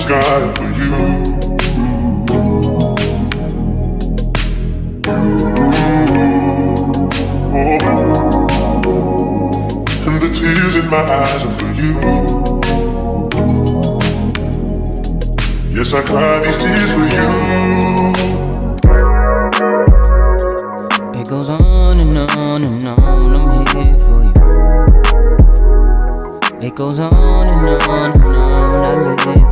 sky for you. And the tears in my eyes are for you. Yes, I cry these tears for you. It goes on and on and on, I'm here for you. It goes on and on and on, I live for you.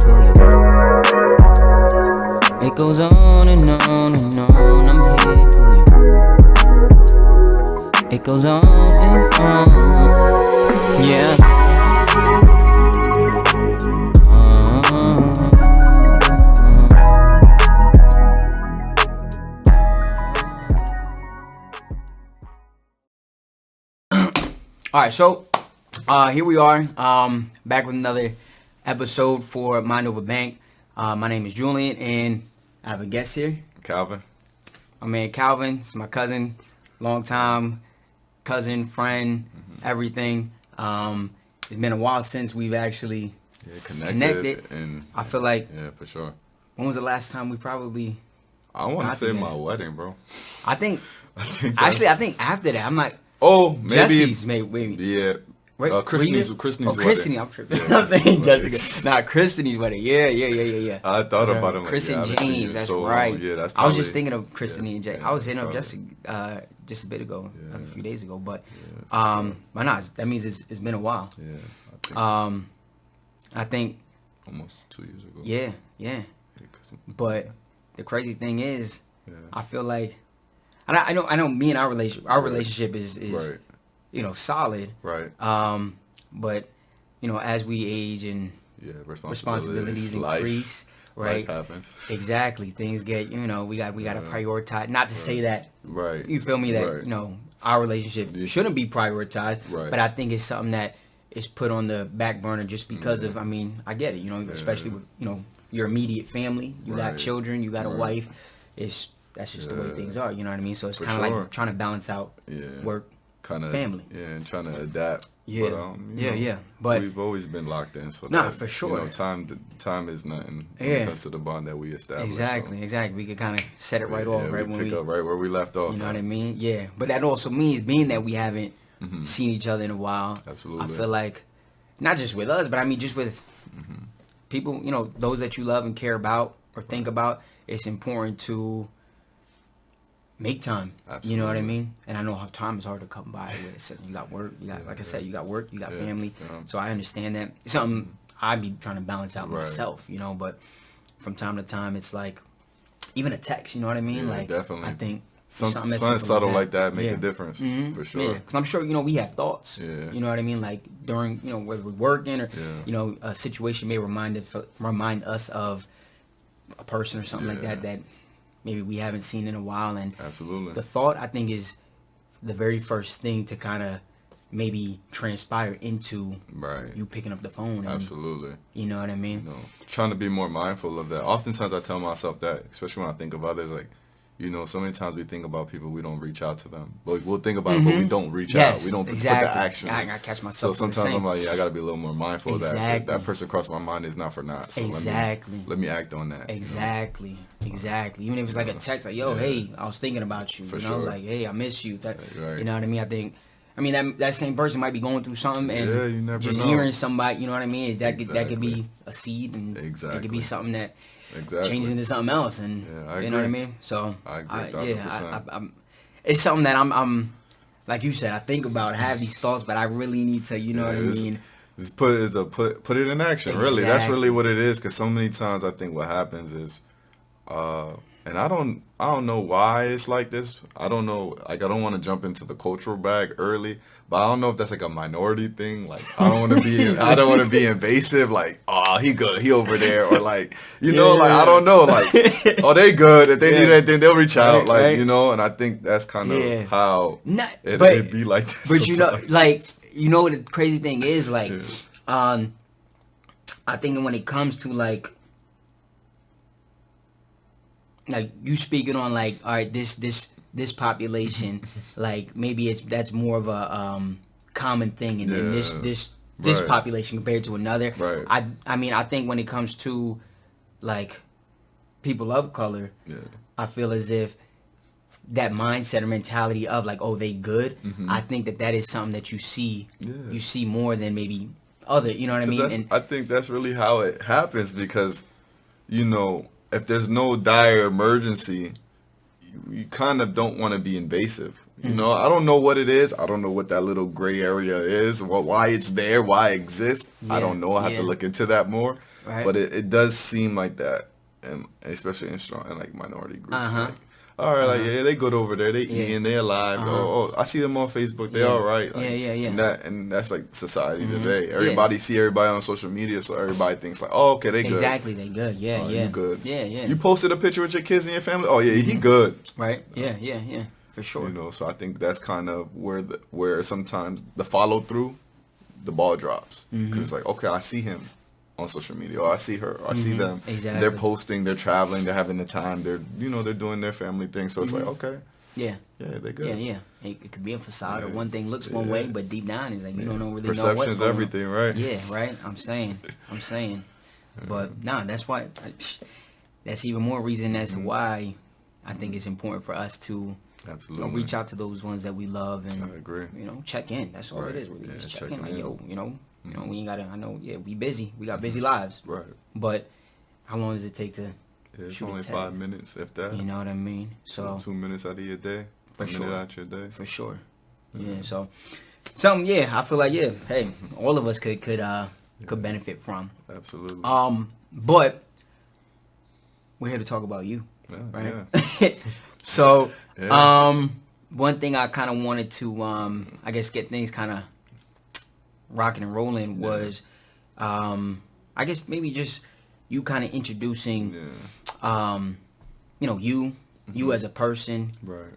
It goes on and on and on, I'm here for you. It goes on and on, yeah. Alright, so here we are, back with another episode for Mind Over Bank. My name is Julian, and I have a guest here. Calvin. My man Calvin. It's my cousin, long time cousin, friend, everything. It's been a while since we've actually connected. And I feel like, yeah, for sure. When was the last time we probably? I want to say my wedding, bro. I think after that, I'm like, oh, maybe Jesse's, maybe. Yeah. Christie's wedding. I'm tripping. I'm saying Jessica. Not Christie's wedding. Yeah. I thought about him. Chris and James. That's so right. Yeah, that's I was just thinking of Kristen and James. Yeah, I was hitting up Jessica just a bit ago, a few days ago. But why not? That means it's been a while. Yeah. I think almost 2 years ago. Yeah. But the crazy thing is, I feel like, and I know. Me and our relationship is right. Solid. Right. But as we age and responsibilities increase, right? Life happens. Exactly. Things get, we got to prioritize. Not to say that, right? You feel me? That our relationship shouldn't be prioritized. Right. But I think it's something that is put on the back burner just because of. I mean, I get it. Especially with your immediate family. You got children. You got a wife. That's just the way things are. You know what I mean? So it's kind of like trying to balance out work. Family, and trying to adapt. But we've always been locked in, so for sure. Time is nothing when it comes to the bond that we established. Exactly. We could kind of set it right off, right when we pick up right where we left off. You know what I mean? Yeah. But that also means, being that we haven't seen each other in a while. Absolutely. I feel like not just with us, but I mean just with people. Those that you love and care about or think about. It's important to make time. Absolutely. You know what I mean? And I know how time is hard to come by with. So you got work, like I said, you got work, you got family. Yeah. So I understand that. It's something I be trying to balance out myself, but from time to time it's like even a text, you know what I mean? Yeah, like definitely. I think something subtle like that make a difference for sure. Yeah, because I'm sure we have thoughts. Yeah. You know what I mean? Like during whether we're working or a situation may remind us of a person or something like that maybe we haven't seen in a while, and absolutely the thought, I think, is the very first thing to kind of maybe transpire into you picking up the phone. And, absolutely. You know what I mean? Trying to be more mindful of that. Oftentimes I tell myself that, especially when I think of others, like, so many times we think about people, we don't reach out to them. But we'll think about it, but we don't reach out. We don't put the action. I catch myself. So sometimes I'm like, I got to be a little more mindful of that. That person crossed my mind is not for naught. So let me act on that. Exactly. Even if it's like a text, like, yo, hey, I was thinking about you. Sure. Like, hey, I miss you. Right. You know what I mean? I mean, that same person might be going through something, and you never just know. hearing somebody, you know what I mean? That could be a seed, and it could be something that changes into something else, and you know what I mean? So I agree. it's something that I'm like you said, I think about, I have these thoughts, but I really need to, you know what I mean? Just put it in action. Exactly. Really, that's really what it is. Because so many times I think what happens is, and I don't know why it's like this. I don't know. Like, I don't want to jump into the cultural bag early, but I don't know if that's like a minority thing. Like, I don't want to be invasive. Like, oh, he good, he over there, or like, like, I don't know. Like, oh, they good. If they need anything, they'll reach out. Like, and I think that's kind of how it be like this. But what the crazy thing is, like, I think when it comes to like you speaking on, like, all right, this population, like, maybe that's more of a common thing, and then this population compared to another. Right. I mean, I think when it comes to like people of color, Yeah. I feel as if that mindset or mentality of like, oh, they good. I think that is something that you see more than maybe other, you know what I mean? And I think that's really how it happens because, if there's no dire emergency, you kind of don't want to be invasive. I don't know what it is. I don't know what that little gray area is, why it's there, why it exists. I don't know. I have to look into that more. Right. But it does seem like that, and especially in strong and like minority groups. Like, all right, like they good over there. They eating, they alive. Oh, I see them on Facebook. They all right. Like, And that's like society today. Everybody see everybody on social media, so everybody thinks like, oh, okay, they good. Exactly, they good. Yeah, You good. Yeah. You posted a picture with your kids and your family. Oh yeah, he good. Right. Yeah. For sure. So I think that's kind of where sometimes the follow through, the ball drops because it's like, okay, I see him on social media, or I see her, or I see them. Exactly. They're posting, they're traveling, they're having the time, they're doing their family thing. So it's like, okay, yeah, they're good. Yeah. It could be a facade, or one thing looks one way, but deep down is like you don't know really know what's Perception's going everything, on. right? Yeah, right. I'm saying, but that's why. That's even more reason as to why I think it's important for us to Absolutely reach out to those ones that we love and I agree. Check in. That's all it is. Really, just check in. Like, in. We ain't gotta. I know. Yeah, we busy. We got busy lives. Right. But how long does it take to? It's shoot a only text? 5 minutes, if that. You know what I mean? So 2 minutes out of your day. For a sure. minute out your day. For sure. Yeah. So something. Yeah. I feel like Hey, all of us could benefit from. Absolutely. But we're here to talk about you, Yeah, right? yeah. So, Yeah. one thing I kind of wanted to, I guess, get things kind of rocking and rolling was, I guess maybe just you kind of introducing, you as a person. Right.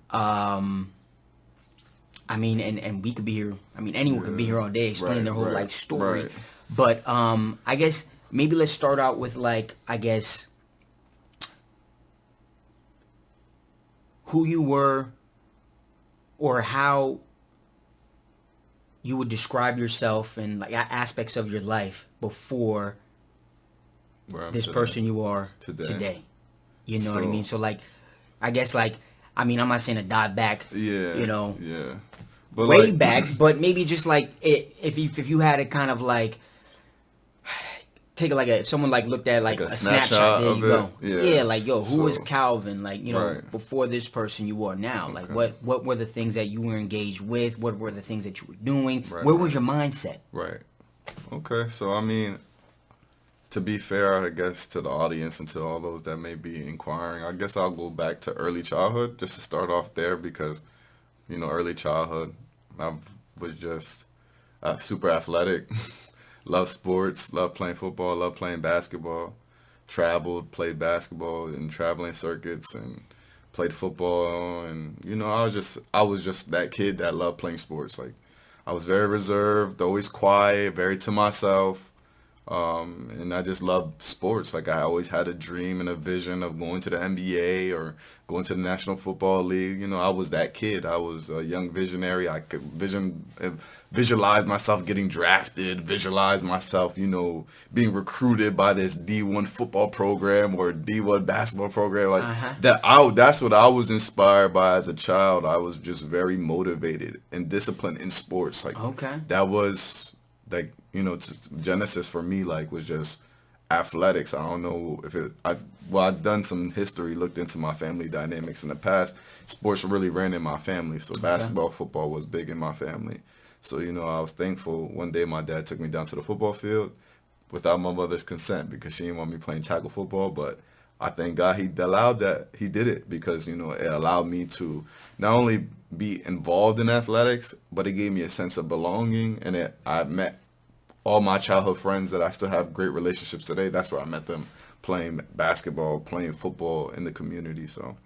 I mean, and we could be here. I mean, anyone could be here all day explaining their whole life story. Right. But I guess maybe let's start out with who you were or how you would describe yourself and like aspects of your life before this person you are today. You know what I mean? So I guess I'm not saying to dive back. Yeah. Yeah. But way back, but maybe just if you had to kind of take if someone looked at a snapshot, there you go. Yeah. Who was Calvin? Right. Before this person you are now. What were the things that you were engaged with? What were the things that you were doing? Right, Where was your mindset? Right. Okay. So to be fair, I guess to the audience and to all those that may be inquiring, I guess I'll go back to early childhood just to start off there because, early childhood, I was just super athletic. Love sports, love playing football, love playing basketball. Traveled, played basketball in traveling circuits and played football. And, I was just that kid that loved playing sports. I was very reserved, always quiet, very to myself. And I just loved sports. I always had a dream and a vision of going to the NBA or going to the National Football League. I was that kid. I was a young visionary. I could visualize myself getting drafted, visualize myself, being recruited by this D1 football program or D1 basketball program. That's what I was inspired by as a child. I was just very motivated and disciplined in sports. That was Genesis for me, was just athletics. I don't know if I've done some history, looked into my family dynamics in the past. Sports really ran in my family. So basketball, football was big in my family. So, I was thankful one day my dad took me down to the football field without my mother's consent because she didn't want me playing tackle football. But I thank God he allowed that. He did it because, it allowed me to not only be involved in athletics, but it gave me a sense of belonging. And I met all my childhood friends that I still have great relationships today. That's where I met them, playing basketball, playing football in the community. So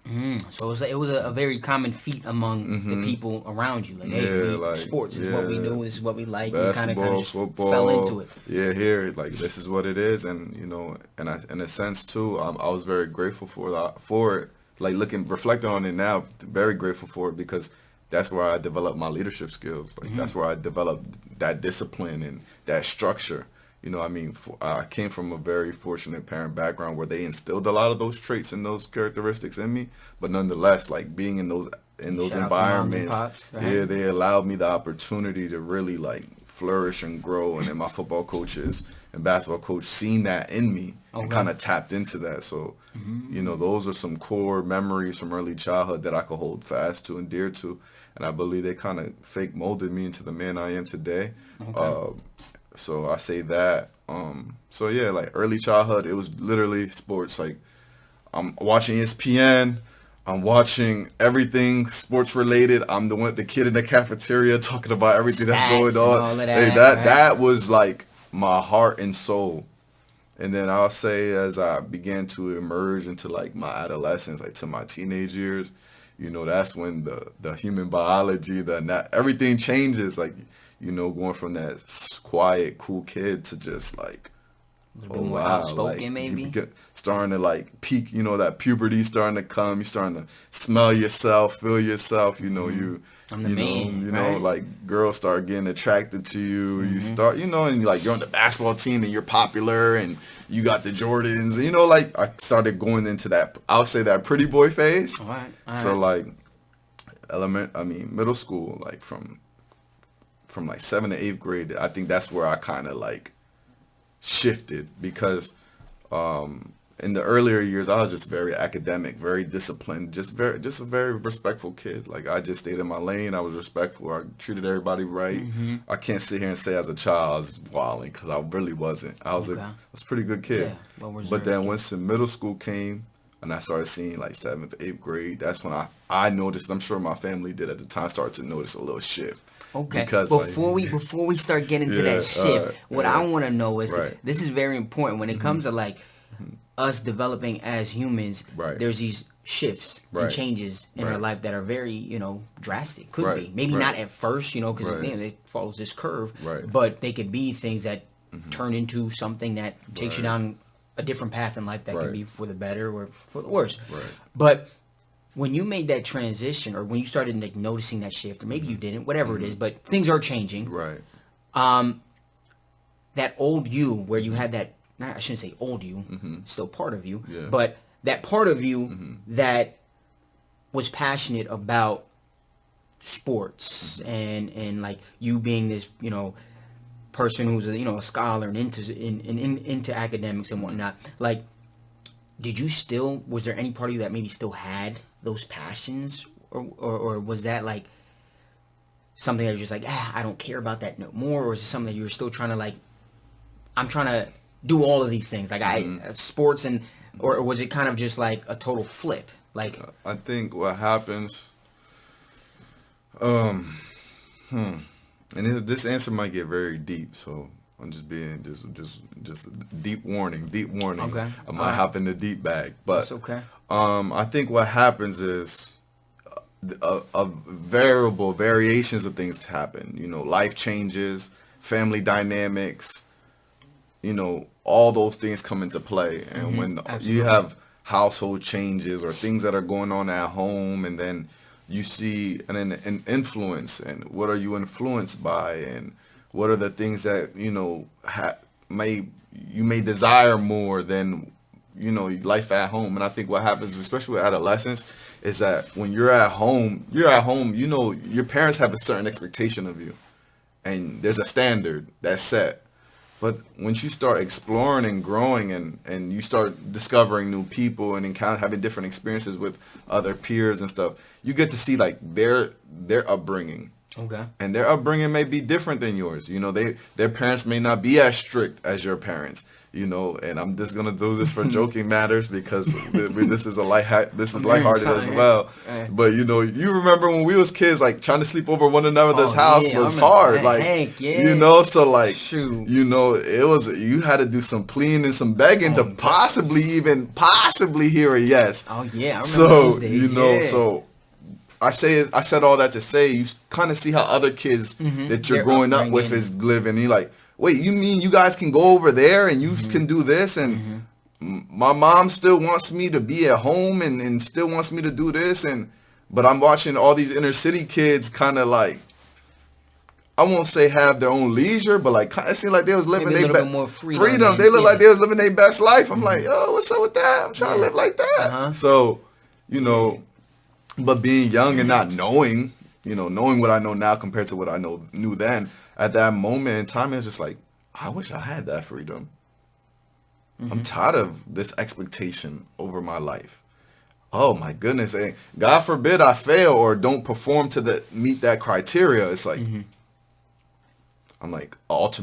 so it was a very common feat among the people around you. Sports is what we do. This is what we like. Basketball, you football, fell into it. Yeah, here, this is what it is. And, and in a sense, too, I was very grateful for it. Reflecting on it now, very grateful for it because that's where I developed my leadership skills. That's where I developed that discipline and that structure. You know, I mean, I came from a very fortunate parent background where they instilled a lot of those traits and those characteristics in me. But nonetheless, like being in those Shout out to moms and environments, pops, right? yeah, they allowed me the opportunity to really like flourish and grow. And then my football coaches and basketball coach seen that in me and Okay. kind of tapped into that. So, you know, those are some core memories from early childhood that I could hold fast to and dear to. And I believe they kind of fake molded me into the man I am today. Okay. So I say that. So yeah, like early childhood, it was literally sports. Like I'm watching ESPN. I'm watching everything sports related. I'm the kid in the cafeteria talking about everything that's Stats going and on. all of Hey, that, that right? that was like my heart and soul. And then I'll say as I began to emerge into like my adolescence, like to my teenage years, you know, that's when the human biology, everything changes. Like, you know, going from that quiet, cool kid to just like, A little oh bit more wow, outspoken, like maybe. you get starting to like peak, you know, that puberty starting to come. You're starting to smell yourself, feel yourself. You know, I'm the you man, know, right? like girls start getting attracted to you. You start, you know, and like you're on the basketball team and you're popular and you got the Jordans. You know, like I started going into that. I'll say that pretty boy phase. All right. All So right. like middle school, like from like 7th to 8th grade, I think that's where I kind of like shifted because in the earlier years I was just very academic, very disciplined, just a very respectful kid. Like I just stayed in my lane. I was respectful. I treated everybody right. I can't sit here and say as a child I was wilding because I really wasn't. I was Okay. I was a pretty good kid. Yeah, well But reserved then kid. once the middle school came and I started seeing like 7th, 8th grade, that's when I noticed. I'm sure my family did at the time. Started to notice a little shift. Okay. Because Before we start getting to Yeah, that shift, what yeah. I want to know is Right. this is very important when it comes to like us developing as humans. Right. There's these shifts and Right. changes in our Right. life that are very, you know, drastic. Could Right. be maybe Right. not at first, you know, because Right. it follows this curve. Right. But they could be things that turn into something that takes you Right. down a different path in life that Right. can be for the better or for the worse. Right. But when you made that transition, or when you started like noticing that shift, or maybe you didn't, whatever it is, but things are changing. Right. That old you, where you had that, I shouldn't say old you, still part of you, Yeah. but that part of you that was passionate about sports and like you being this, you know, person who's a, you know, a scholar and into academics and whatnot. Like, was there any part of you that maybe still had those passions, or was that like something that was just like, I don't care about that no more, or is it something that you were still trying to like, I'm trying to do all of these things, like sports, and or was it kind of just like a total flip? Like, I think what happens, and this answer might get very deep, so I'm just being just deep warning. Okay. I might hop in the deep bag, but that's okay. I think what happens is a variations of things happen. You know, life changes, family dynamics. You know, all those things come into play, and when Absolutely. you have household changes or things that are going on at home, and then you see an influence, and what are you influenced by, and what are the things that, you know, you may desire more than, you know, life at home. And I think what happens, especially with adolescence, is that when you're at home, you know, your parents have a certain expectation of you, and there's a standard that's set. But once you start exploring and growing, and you start discovering new people and having different experiences with other peers and stuff, you get to see like their upbringing. Okay. And their upbringing may be different than yours. You know, their parents may not be as strict as your parents. You know, and I'm just gonna do this for joking matters because this is lighthearted as well. But you know, you remember when we was kids, like trying to sleep over one another's house yeah, was I remember hard. that. Like, Heck, yeah. you know, so like, Shoot. you know, you had to do some pleading and some begging to possibly hear a yes. Oh yeah, I remember So those days. you know, yeah. so I said all that to say you kind of see how other kids that you're Their growing up with upbringing. is living. You're like, wait, you mean you guys can go over there and you can do this, and my mom still wants me to be at home and still wants me to do this, but I'm watching all these inner city kids kind of like I won't say have their own leisure, but like it seemed like they was living Maybe a their little bit more freedom. They look Yeah. like they was living their best life. I'm like, yo, what's up with that? I'm trying to live like that. So, you know, but being young and not knowing, you know, knowing what I know now compared to what I knew then, at that moment in time, it's just like, I wish I had that freedom. I'm tired of this expectation over my life. Oh my goodness. And God forbid I fail or don't perform to meet that criteria. It's like, I'm like not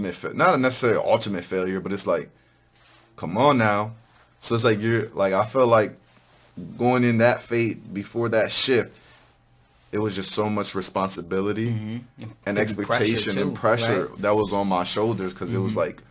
necessarily ultimate failure, but it's like, come on now. So it's like, I feel like going in that fate before that shift, it was just so much responsibility and expectation and pressure that was on my shoulders. Cause it was like,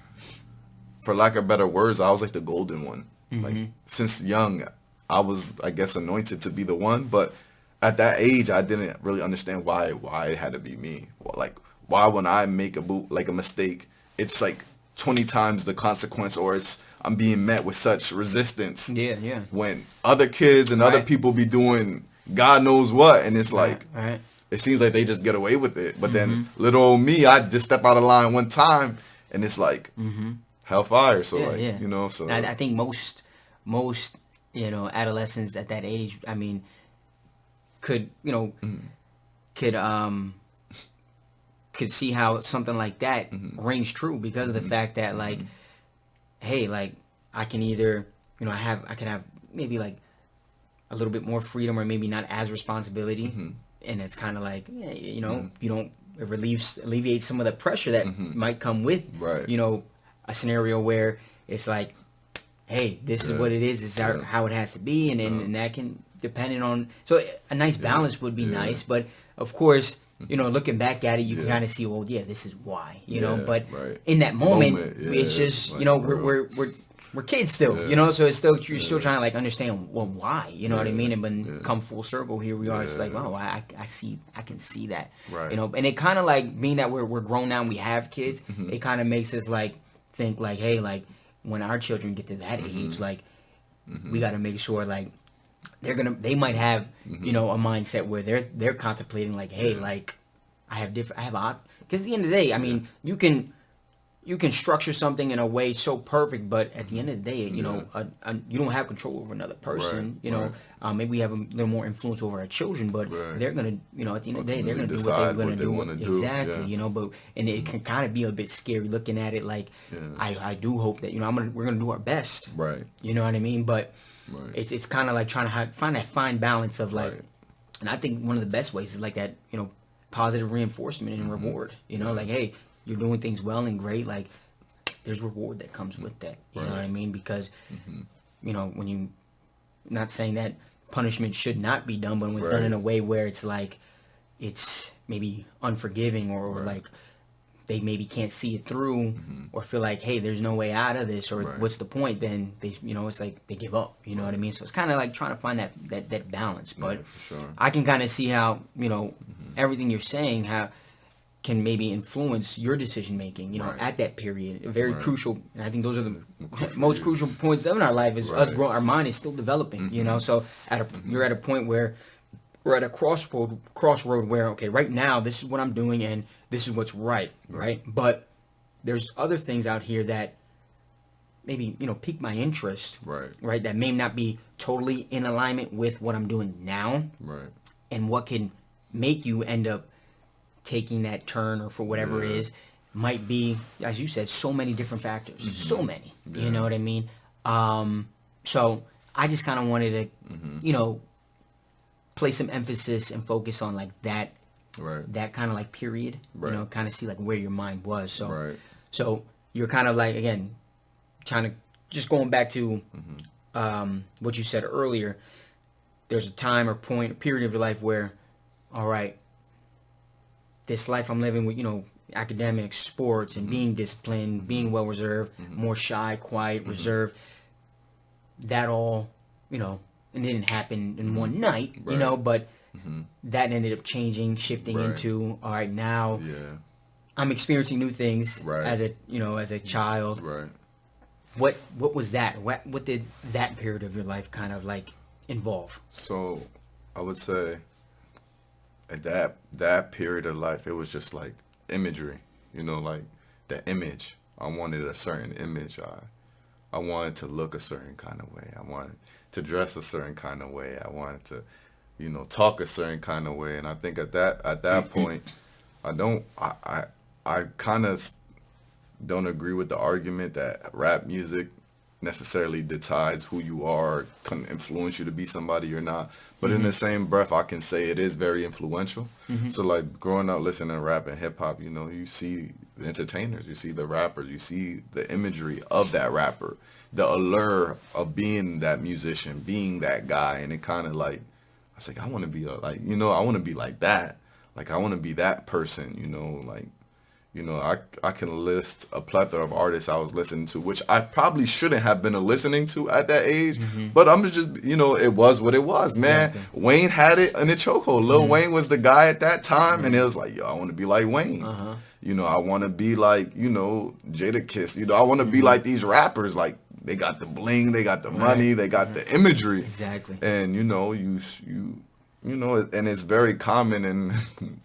for lack of better words, I was like the golden one. Like since young, I was, I guess, anointed to be the one. But at that age, I didn't really understand why it had to be me. Like why when I make a mistake, it's like 20 times the consequence, or I'm being met with such resistance. Yeah. When other kids and other people be doing God knows what, and it's like it seems like they just get away with it. But then little old me, I just step out of line one time, and it's like hellfire. So you know, so I think most you know adolescents at that age, I mean, could see how something like that rings true because of the fact that like, hey, like I can either I can have maybe like a little bit more freedom or maybe not as responsibility, and it's kind of like you don't alleviate some of the pressure that might come with a scenario where it's like, hey, this is what it is. This is how it has to be, and that can depending on. So a nice balance would be nice, but of course, looking back at it, you can kind of see, well, this is why, But in that moment, it's just like, we're kids still, So it's still you're still trying to like understand why, you know what I mean? And when come full circle, here we are. It's like, oh, I can see that, And it kind of like being that we're grown now and we have kids, it kind of makes us like think like, hey, like when our children get to that age, like we got to make sure like they might have a mindset where they're contemplating like, hey, like I have because at the end of the day, I mean, you can structure something in a way so perfect, but at the end of the day, you don't have control over another person. Maybe we have a little more influence over our children, but they're gonna, at the end of the day, they're gonna do what they're gonna do. Exactly, but and it can kind of be a bit scary looking at it. Like, I do hope that we're gonna do our best. Right. You know what I mean? But it's kind of like trying to find that fine balance of like, and I think one of the best ways is like that, positive reinforcement and reward. Like, hey, you're doing things well and great, like there's reward that comes with that. You know what I mean? Because when you, not saying that punishment should not be done, but when it's done in a way where it's like it's maybe unforgiving or like they maybe can't see it through or feel like, hey, there's no way out of this, or what's the point, then they it's like they give up. You know what I mean? So it's kind of like trying to find that balance. But I can kind of see how everything you're saying can maybe influence your decision making, at that period. Very crucial, and I think those are the most crucial points in our life. Is us growing, our mind is still developing, So you're at a point where we're at a crossroad where, okay, right now this is what I'm doing and this is what's right? But there's other things out here that maybe pique my interest, right? That may not be totally in alignment with what I'm doing now, and what can make you end up taking that turn or for whatever it is might be, as you said, so many different factors, so many, you know what I mean? So I just kind of wanted to, place some emphasis and focus on like that, that kind of like period, kind of see like where your mind was. So, so you're kind of like, again, trying to just going back to what you said earlier, there's a time or point, a period of your life where, all right, this life I'm living with, academics, sports, and being disciplined, being well reserved, more shy, quiet, reserved. That all, it didn't happen in one night, but that ended up changing, shifting into, all right, now I'm experiencing new things as a child. What was that? What did that period of your life kind of like involve? So I would say at that period of life, it was just like imagery, you know, like the image. I wanted a certain image. I wanted to look a certain kind of way. I wanted to dress a certain kind of way. I wanted to, you know, talk a certain kind of way. And I think at that point, I kind of don't agree with the argument that rap music necessarily decides who you are, can influence you to be somebody you're not. But in the same breath, I can say it is very influential. So like growing up listening to rap and hip hop, you know, you see the entertainers, you see the rappers, you see the imagery of that rapper, the allure of being that musician, being that guy. And it kind of like, I was like, I want to be like, you know, I want to be like that. Like, I want to be that person, you know, like, you know, I can list a plethora of artists I was listening to, which I probably shouldn't have been listening to at that age. But I'm just, you know, it was what it was, man. Exactly. Wayne had it in a chokehold. Lil Wayne was the guy at that time, and it was like, yo, I want to be like Wayne. You know, I want to be like, you know, Jadakiss. You know, I want to be like these rappers. Like, they got the bling, they got the money, they got the imagery. Exactly. And, you know, you know, and it's very common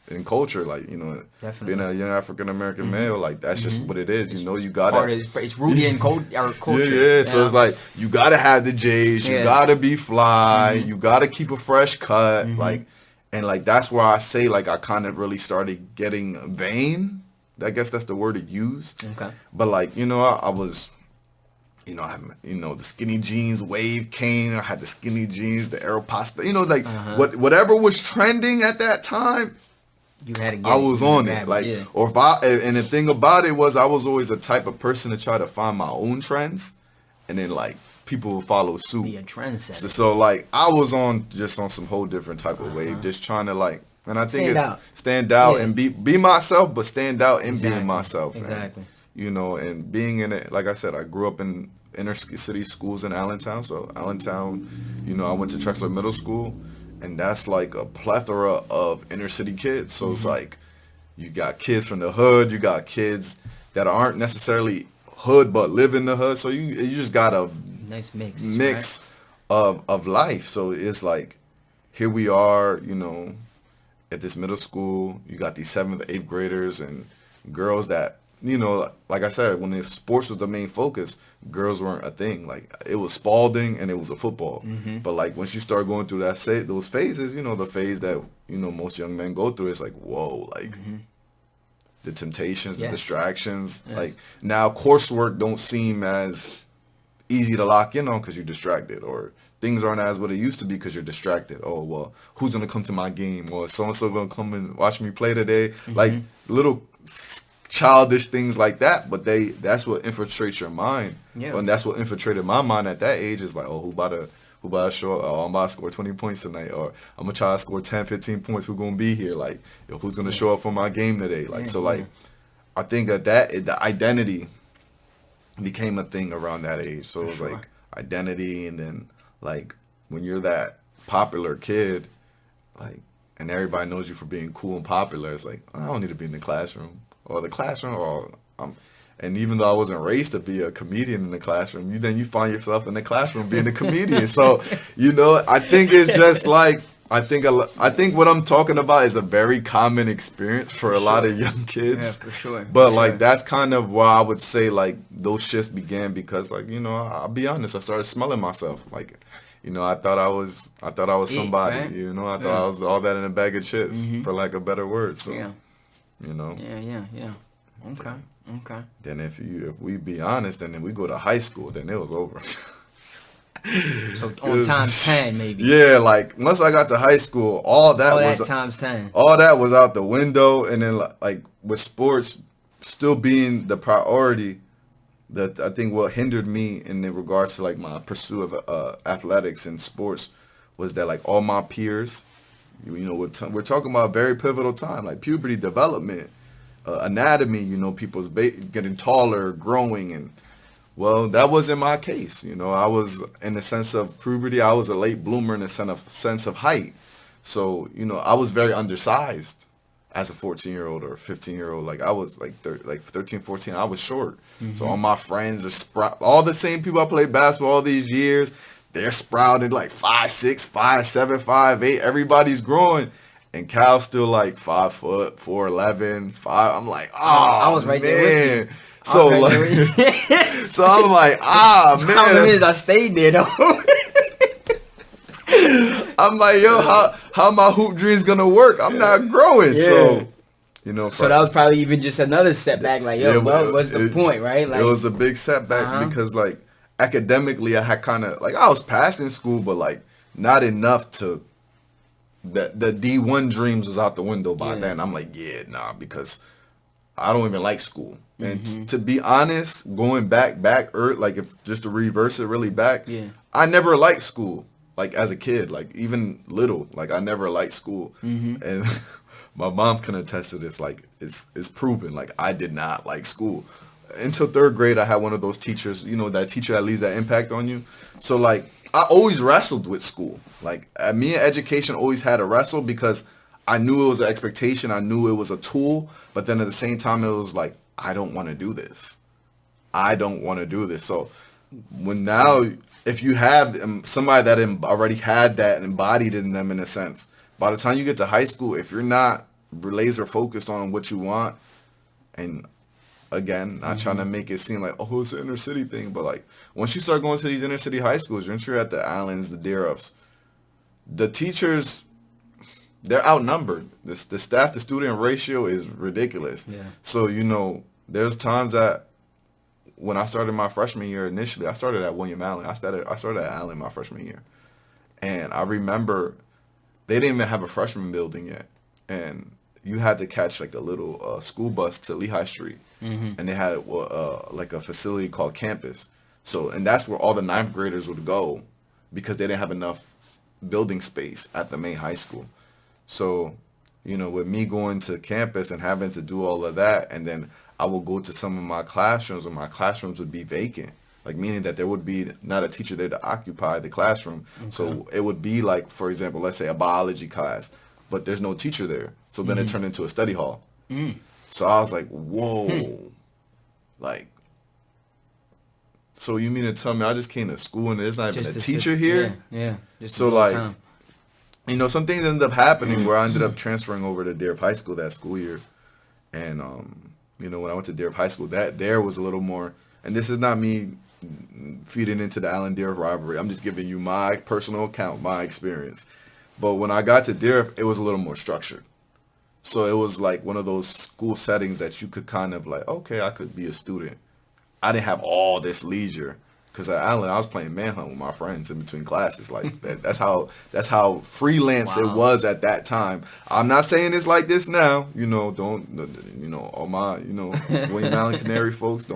in culture, like, you know, Definitely. being a young African American male, like that's just what it is. You know, you gotta. It's rooted in our culture. Yeah. So it's like you gotta have the J's, you gotta be fly, you gotta keep a fresh cut, like, and like that's where I say like I kind of really started getting vain. I guess that's the word to use. Okay. But like, you know, I was. You know, the skinny jeans wave came. I had the skinny jeans, the Aeropasta. You know, like whatever was trending at that time, you had to get I was on it. it. Like, or and the thing about it was, I was always the type of person to try to find my own trends, and then like people would follow suit. Be a trendsetter. So like I was on some whole different type of wave, just trying to like. And I think stand out and be myself, but stand out in being myself. Exactly. And, you know, and being in it, like I said, I grew up in inner city schools in Allentown. So Allentown, you know, I went to Trexler Middle School, and that's like a plethora of inner city kids. So it's like you got kids from the hood, you got kids that aren't necessarily hood but live in the hood. So you just got a nice mix of life. So it's like here we are, you know, at this middle school. You got these 7th, 8th graders and girls that, you know, like I said, when sports was the main focus, girls weren't a thing. Like, it was Spalding and it was a football. But like once you start going through those phases, you know, the phase that, you know, most young men go through, it's like, whoa, like the temptations, the distractions. Like now coursework don't seem as easy to lock in on because you're distracted, or things aren't as what it used to be because you're distracted. Oh, well, who's going to come to my game? Or so-and-so going to come and watch me play today? Like little childish things like that, but that's what infiltrates your mind. And that's what infiltrated my mind at that age, is like, oh, who about to show up? Oh, I'm about to score 20 points tonight, or I'm gonna try to score 10, 15 points. Who's gonna be here? Like, who's gonna show up for my game today? Like, so like, I think that the identity became a thing around that age. So it was like identity, and then like when you're that popular kid, like, and everybody knows you for being cool and popular, it's like, I don't need to be in the classroom. And even though I wasn't raised to be a comedian in the classroom, you find yourself in the classroom being a comedian. So, you know, I think it's just like, I think what I'm talking about is a very common experience for a lot of young kids. Yeah, for sure. But like, that's kind of why I would say like those shifts began, because like, you know, I'll be honest, I started smelling myself. Like, you know, I thought I was somebody, right? you know, I thought I was all that in a bag of chips, for lack of better words. So, you know. Yeah. Okay. Then if we be honest, and then we go to high school, then it was over. So on times 10 maybe. Yeah, like once I got to high school, all that was times 10. All that was out the window, and then like with sports still being the priority, that I think what hindered me in regards to like my pursuit of athletics and sports was that like all my peers, you know, we're talking about a very pivotal time, like puberty, development, anatomy, you know, people's getting taller, growing, and well, that wasn't my case. You know, I was, in the sense of puberty, I was a late bloomer in the sense of height. So, you know, I was very undersized as a 14-year-old or 15-year-old. Like, I was like 13, 14, I was short. So all my friends are all the same people I played basketball all these years, they're sprouted like 5'6", 5'7", 5'8". Everybody's growing. And Cal's still like 5 foot, 4'11", 5. I'm like, I was right there with you. So right like, so I'm like, man. Problem is, I stayed there though. I'm like, yo, how my hoop dreams gonna work? I'm not growing, so So that was probably even just another setback. Like, yo, what's the point, right? Like, it was a big setback because like academically, I had kind of like I was passing school, but like not enough to. The D1 dreams was out the window by then. I'm like, because I don't even like school. And to be honest, going back, like if just to reverse it really back, I never liked school. Like as a kid, like even little, like I never liked school. And my mom can attest to this. Like it's proven. Like I did not like school until 3rd grade. I had one of those teachers, that teacher that leaves that impact on you. So like I always wrestled with school. Like me and education always had a wrestle because I knew it was an expectation. I knew it was a tool. But then at the same time, it was like, I don't want to do this. I don't want to do this. So if you have somebody that already had that and embodied in them in a sense, by the time you get to high school, if you're not laser focused on what you want, and again, not trying to make it seem like, oh, it's an inner city thing, but like once you start going to these inner city high schools, once you're at the Allens, the Deeruffs, the teachers, they're outnumbered. The staff to student ratio is ridiculous. Yeah. So, there's times that when I started my freshman year initially, I started at William Allen. I started at Allen my freshman year. And I remember they didn't even have a freshman building yet. And you had to catch like a little school bus to Lehigh Street. And they had like a facility called campus. So, and that's where all the 9th graders would go because they didn't have enough building space at the main high school. So, with me going to campus and having to do all of that, and then I would go to some of my classrooms and my classrooms would be vacant. Like meaning that there would be not a teacher there to occupy the classroom. Okay. So it would be like, for example, let's say a biology class, but there's no teacher there. So then it turned into a study hall. So I was like, whoa, like, so you mean to tell me I just came to school and there's not even a teacher here? Yeah. So like, some things ended up happening where I ended up transferring over to Deerf High School that school year. And, when I went to Deerf High School, that there was a little more, and this is not me feeding into the Allen Deerf rivalry. I'm just giving you my personal account, my experience. But when I got to Deerf, it was a little more structured. So it was like one of those school settings that you could kind of like, okay, I could be a student. I didn't have all this leisure because at Allen, I was playing manhunt with my friends in between classes. Like that's how freelance it was at that time. I'm not saying it's like this now. All my William Allen Canary folks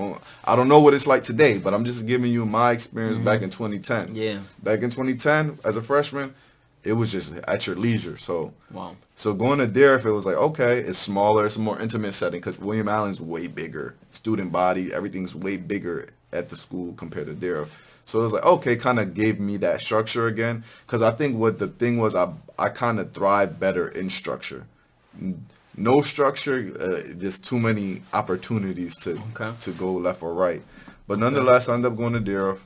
I don't know what it's like today, but I'm just giving you my experience back in 2010. Yeah, back in 2010 as a freshman, it was just at your leisure. So So going to Deerf, it was like, okay, it's smaller, it's a more intimate setting because William Allen's way bigger. Student body, everything's way bigger at the school compared to Deerf. So it was like, okay, kind of gave me that structure again. Because I think what the thing was, I kind of thrive better in structure. No structure, just too many opportunities to go left or right. But nonetheless, I ended up going to Deerf.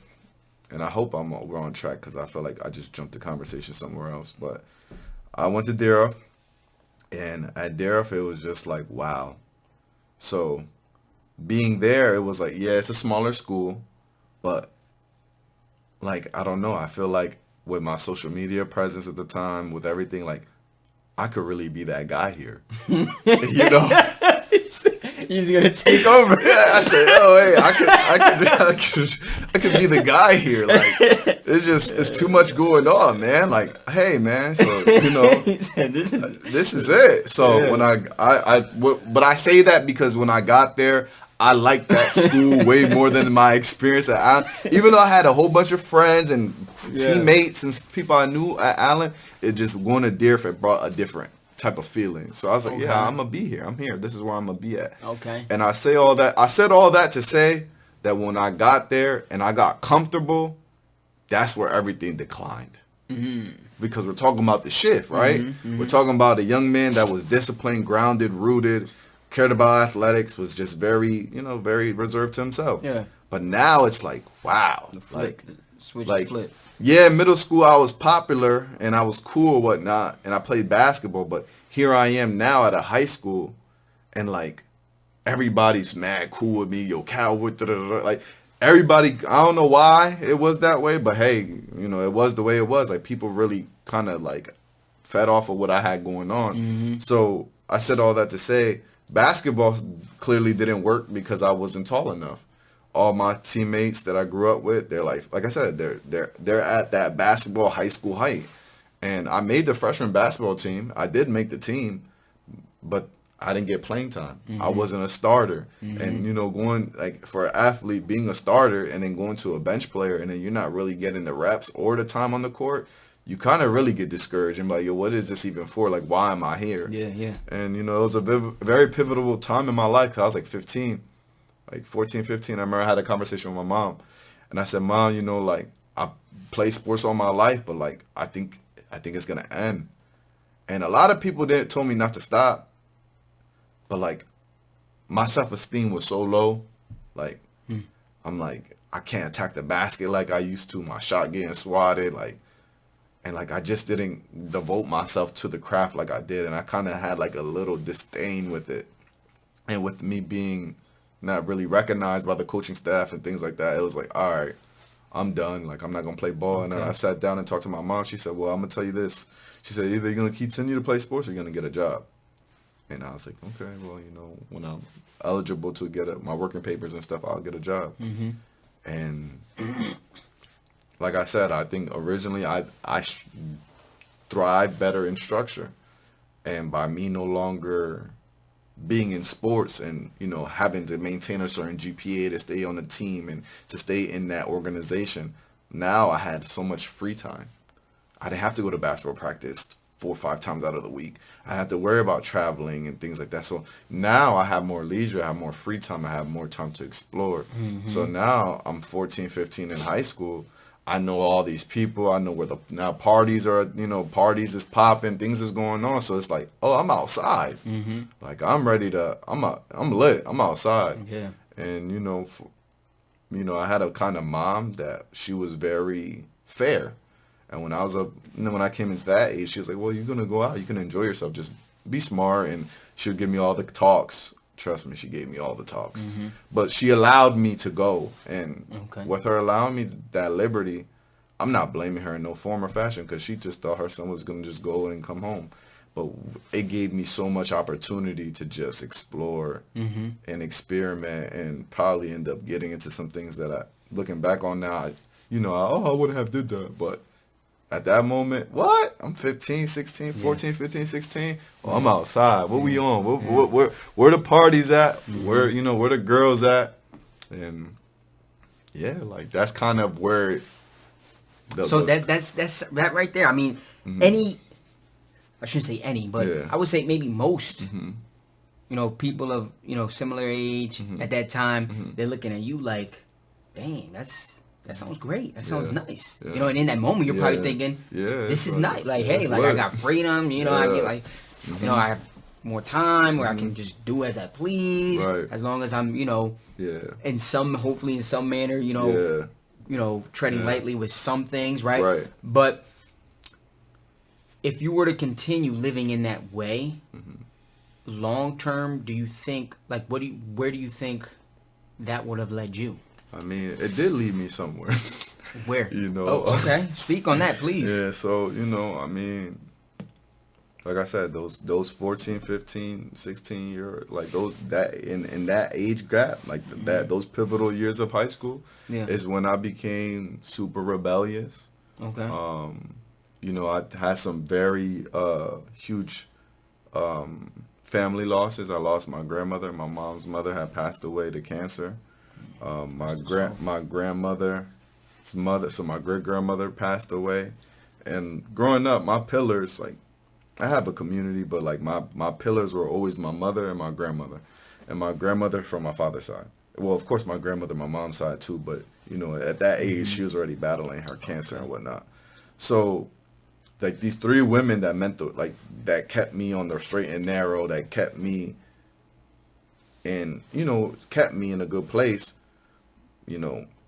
And I hope we're on track because I feel like I just jumped the conversation somewhere else. But I went to Deerf. And at Deerf, it was just like, wow. So being there, it was like, yeah, it's a smaller school. But, like, I don't know. I feel like with my social media presence at the time, with everything, like, I could really be that guy here. He's gonna take over. Yeah, I said, oh, hey, I could be the guy here. Like, it's too much going on, man. Like, hey, man, so he said, this is it. So when but I say that because when I got there, I liked that school way more than my experience at Allen. Even though I had a whole bunch of friends and teammates and people I knew at Allen, it just going to Deerf, it brought a different type of feeling. So I was like, yeah, I'm gonna be here. I'm here. This is where I'm gonna be at. Okay. And I said all that to say that when I got there and I got comfortable, that's where everything declined. Because we're talking about the shift, right? We're talking about a young man that was disciplined, grounded, rooted, cared about athletics, was just very, very reserved to himself. Yeah. But now it's like, wow, like Switch like, flip. yeah, middle school I was popular and I was cool or whatnot, and I played basketball. But here I am now at a high school, and like everybody's mad cool with me. Yo, cowboy, da, da, da, da. Like everybody. I don't know why it was that way, but hey, it was the way it was. Like people really kind of like fed off of what I had going on. So I said all that to say basketball clearly didn't work because I wasn't tall enough. All my teammates that I grew up with, they're like I said, they're at that basketball high school height. And I made the freshman basketball team. I did make the team, but I didn't get playing time. I wasn't a starter. And going like for an athlete being a starter and then going to a bench player and then you're not really getting the reps or the time on the court, you kind of really get discouraged and like, yo, what is this even for? Like, why am I here? Yeah. And it was a very pivotal time in my life because I was like 15. Like 14, 15, I remember I had a conversation with my mom. And I said, Mom, like, I play sports all my life, but, like, I think it's going to end. And a lot of people told me not to stop. But, like, my self-esteem was so low. Like, I'm like, I can't attack the basket like I used to. My shot getting swatted, like, and, like, I just didn't devote myself to the craft like I did. And I kind of had, like, a little disdain with it. And with me being not really recognized by the coaching staff and things like that, it was like, all right, I'm done. Like, I'm not going to play ball. Okay. And then I sat down and talked to my mom. She said, well, I'm going to tell you this. She said, either you're going to continue to play sports or you're going to get a job. And I was like, okay, well, when I'm eligible to get my working papers and stuff, I'll get a job. And like I said, I think originally I thrive better in structure. And by me no longer being in sports and, having to maintain a certain GPA to stay on the team and to stay in that organization, now I had so much free time. I didn't have to go to basketball practice 4 or 5 times out of the week. I had to worry about traveling and things like that. So now I have more leisure, I have more free time, I have more time to explore. So now I'm 14, 15 in high school. I know all these people. I know where now parties are, parties is popping, things is going on. So it's like, oh, I'm outside. Like I'm ready to, I'm lit. I'm outside. Yeah. And, I had a kind of mom that she was very fair. And when I was when I came into that age, she was like, well, you're going to go out. You can enjoy yourself. Just be smart. And she would give me all the talks. Trust me, she gave me all the talks. But she allowed me to go. And with her allowing me that liberty, I'm not blaming her in no form or fashion because she just thought her son was going to just go and come home. But it gave me so much opportunity to just explore and experiment and probably end up getting into some things that looking back on now, I wouldn't have did that. But at that moment, what? I'm 15, 16, 14, 15, 16. Well, I'm outside. What we on? Where the parties at? Where the girls at? And yeah, like that's kind of where. That's that right there. I mean, I shouldn't say any, but I would say maybe most. People of similar age at that time, they're looking at you like, dang, that sounds great. That sounds nice. Yeah. And in that moment, you're probably thinking, this is nice. Like, hey, like I got freedom. I get like, I have more time where I can just do as I please. Right. As long as I'm, hopefully in some manner, treading lightly with some things, right? Right. But if you were to continue living in that way, long term, do you think, like, where do you think that would have led you? I mean, it did lead me somewhere. Where? Oh, okay. Speak on that, please. Yeah, so, I mean, like I said, those 14, 15, 16 year, like in that age gap, like those pivotal years of high school is when I became super rebellious. Okay. I had some very huge family losses. I lost my grandmother. My mom's mother had passed away to cancer. My grandmother's mother, so my great grandmother passed away. And growing up, my pillars, like, I have a community, but like my pillars were always my mother and my grandmother. And my grandmother from my father's side. Well, of course, my grandmother, my mom's side too, but at that age, she was already battling her cancer and whatnot. So, like, these 3 women that kept me on the straight and narrow, that kept me in, kept me in a good place,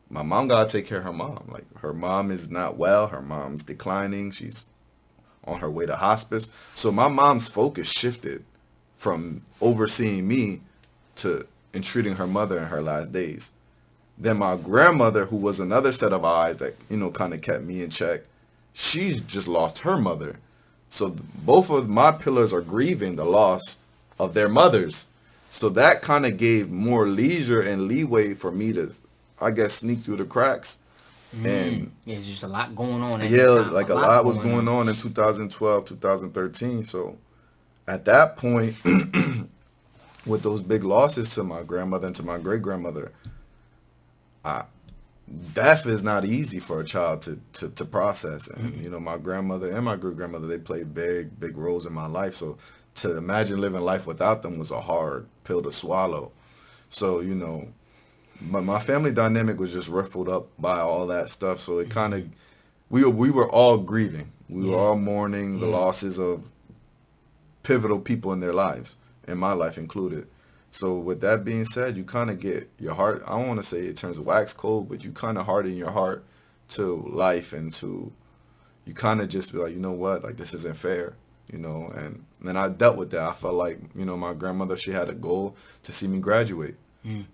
my mom gotta take care of her mom. Like her mom is not well. Her mom's declining. She's on her way to hospice. So my mom's focus shifted from overseeing me to entreating her mother in her last days. Then my grandmother, who was another set of eyes that, kind of kept me in check, she's just lost her mother. So both of my pillars are grieving the loss of their mothers. So that kind of gave more leisure and leeway for me to, I guess, sneak through the cracks. And yeah, it's just a lot going on. At yeah, that time. like a lot was going on in 2012, 2013. So at that point, with those big losses to my grandmother and to my great grandmother, death is not easy for a child to process. And my grandmother and my great grandmother, they played big roles in my life. So to imagine living life without them was a hard pill to swallow. So my family dynamic was just ruffled up by all that stuff. So it kind of, we were all grieving. We were all mourning the losses of pivotal people in their lives, and my life included. So with that being said, you kind of get your heart, I don't want to say it turns wax cold, but you kind of harden your heart to life, and you kind of just be like, you know what, like this isn't fair, and then I dealt with that. I felt like, my grandmother, she had a goal to see me graduate.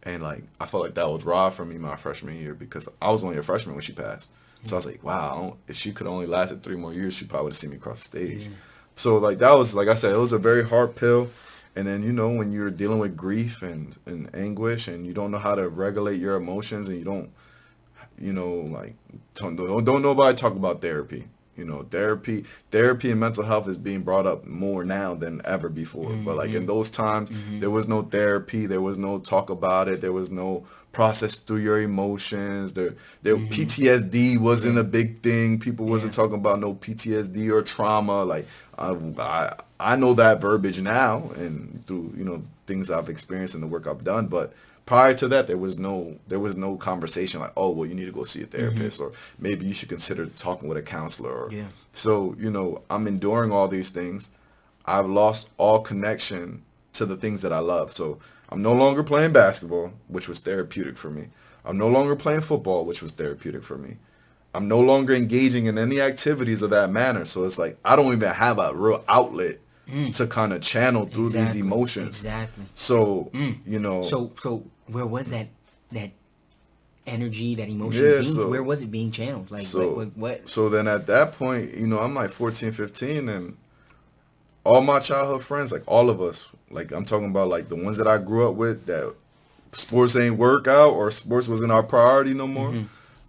And like, I felt like that was robbed from me my freshman year because I was only a freshman when she passed. So I was like, wow, if she could only lasted 3 more years, she probably would have seen me across the stage. So like, that was, like I said, it was a very hard pill. And then, when you're dealing with grief and anguish and you don't know how to regulate your emotions and you don't, like, don't nobody talk about therapy. Therapy and mental health is being brought up more now than ever before. But like in those times, there was no therapy. There was no talk about it. There was no process through your emotions. PTSD wasn't a big thing. People wasn't talking about no PTSD or trauma. Like I know that verbiage now and through, things I've experienced and the work I've done. But prior to that, there was no conversation like, oh, well, you need to go see a therapist, or maybe you should consider talking with a counselor. So, I'm enduring all these things. I've lost all connection to the things that I love. So I'm no longer playing basketball, which was therapeutic for me. I'm no longer playing football, which was therapeutic for me. I'm no longer engaging in any activities of that manner. So it's like, I don't even have a real outlet to kind of channel through these emotions. Exactly. So, So where was that energy, that emotion where was it being channeled? Like, what? So then at that point, I'm like 14, 15, and all my childhood friends, like all of us, like I'm talking about like the ones that I grew up with, that sports ain't work out or sports wasn't our priority no more.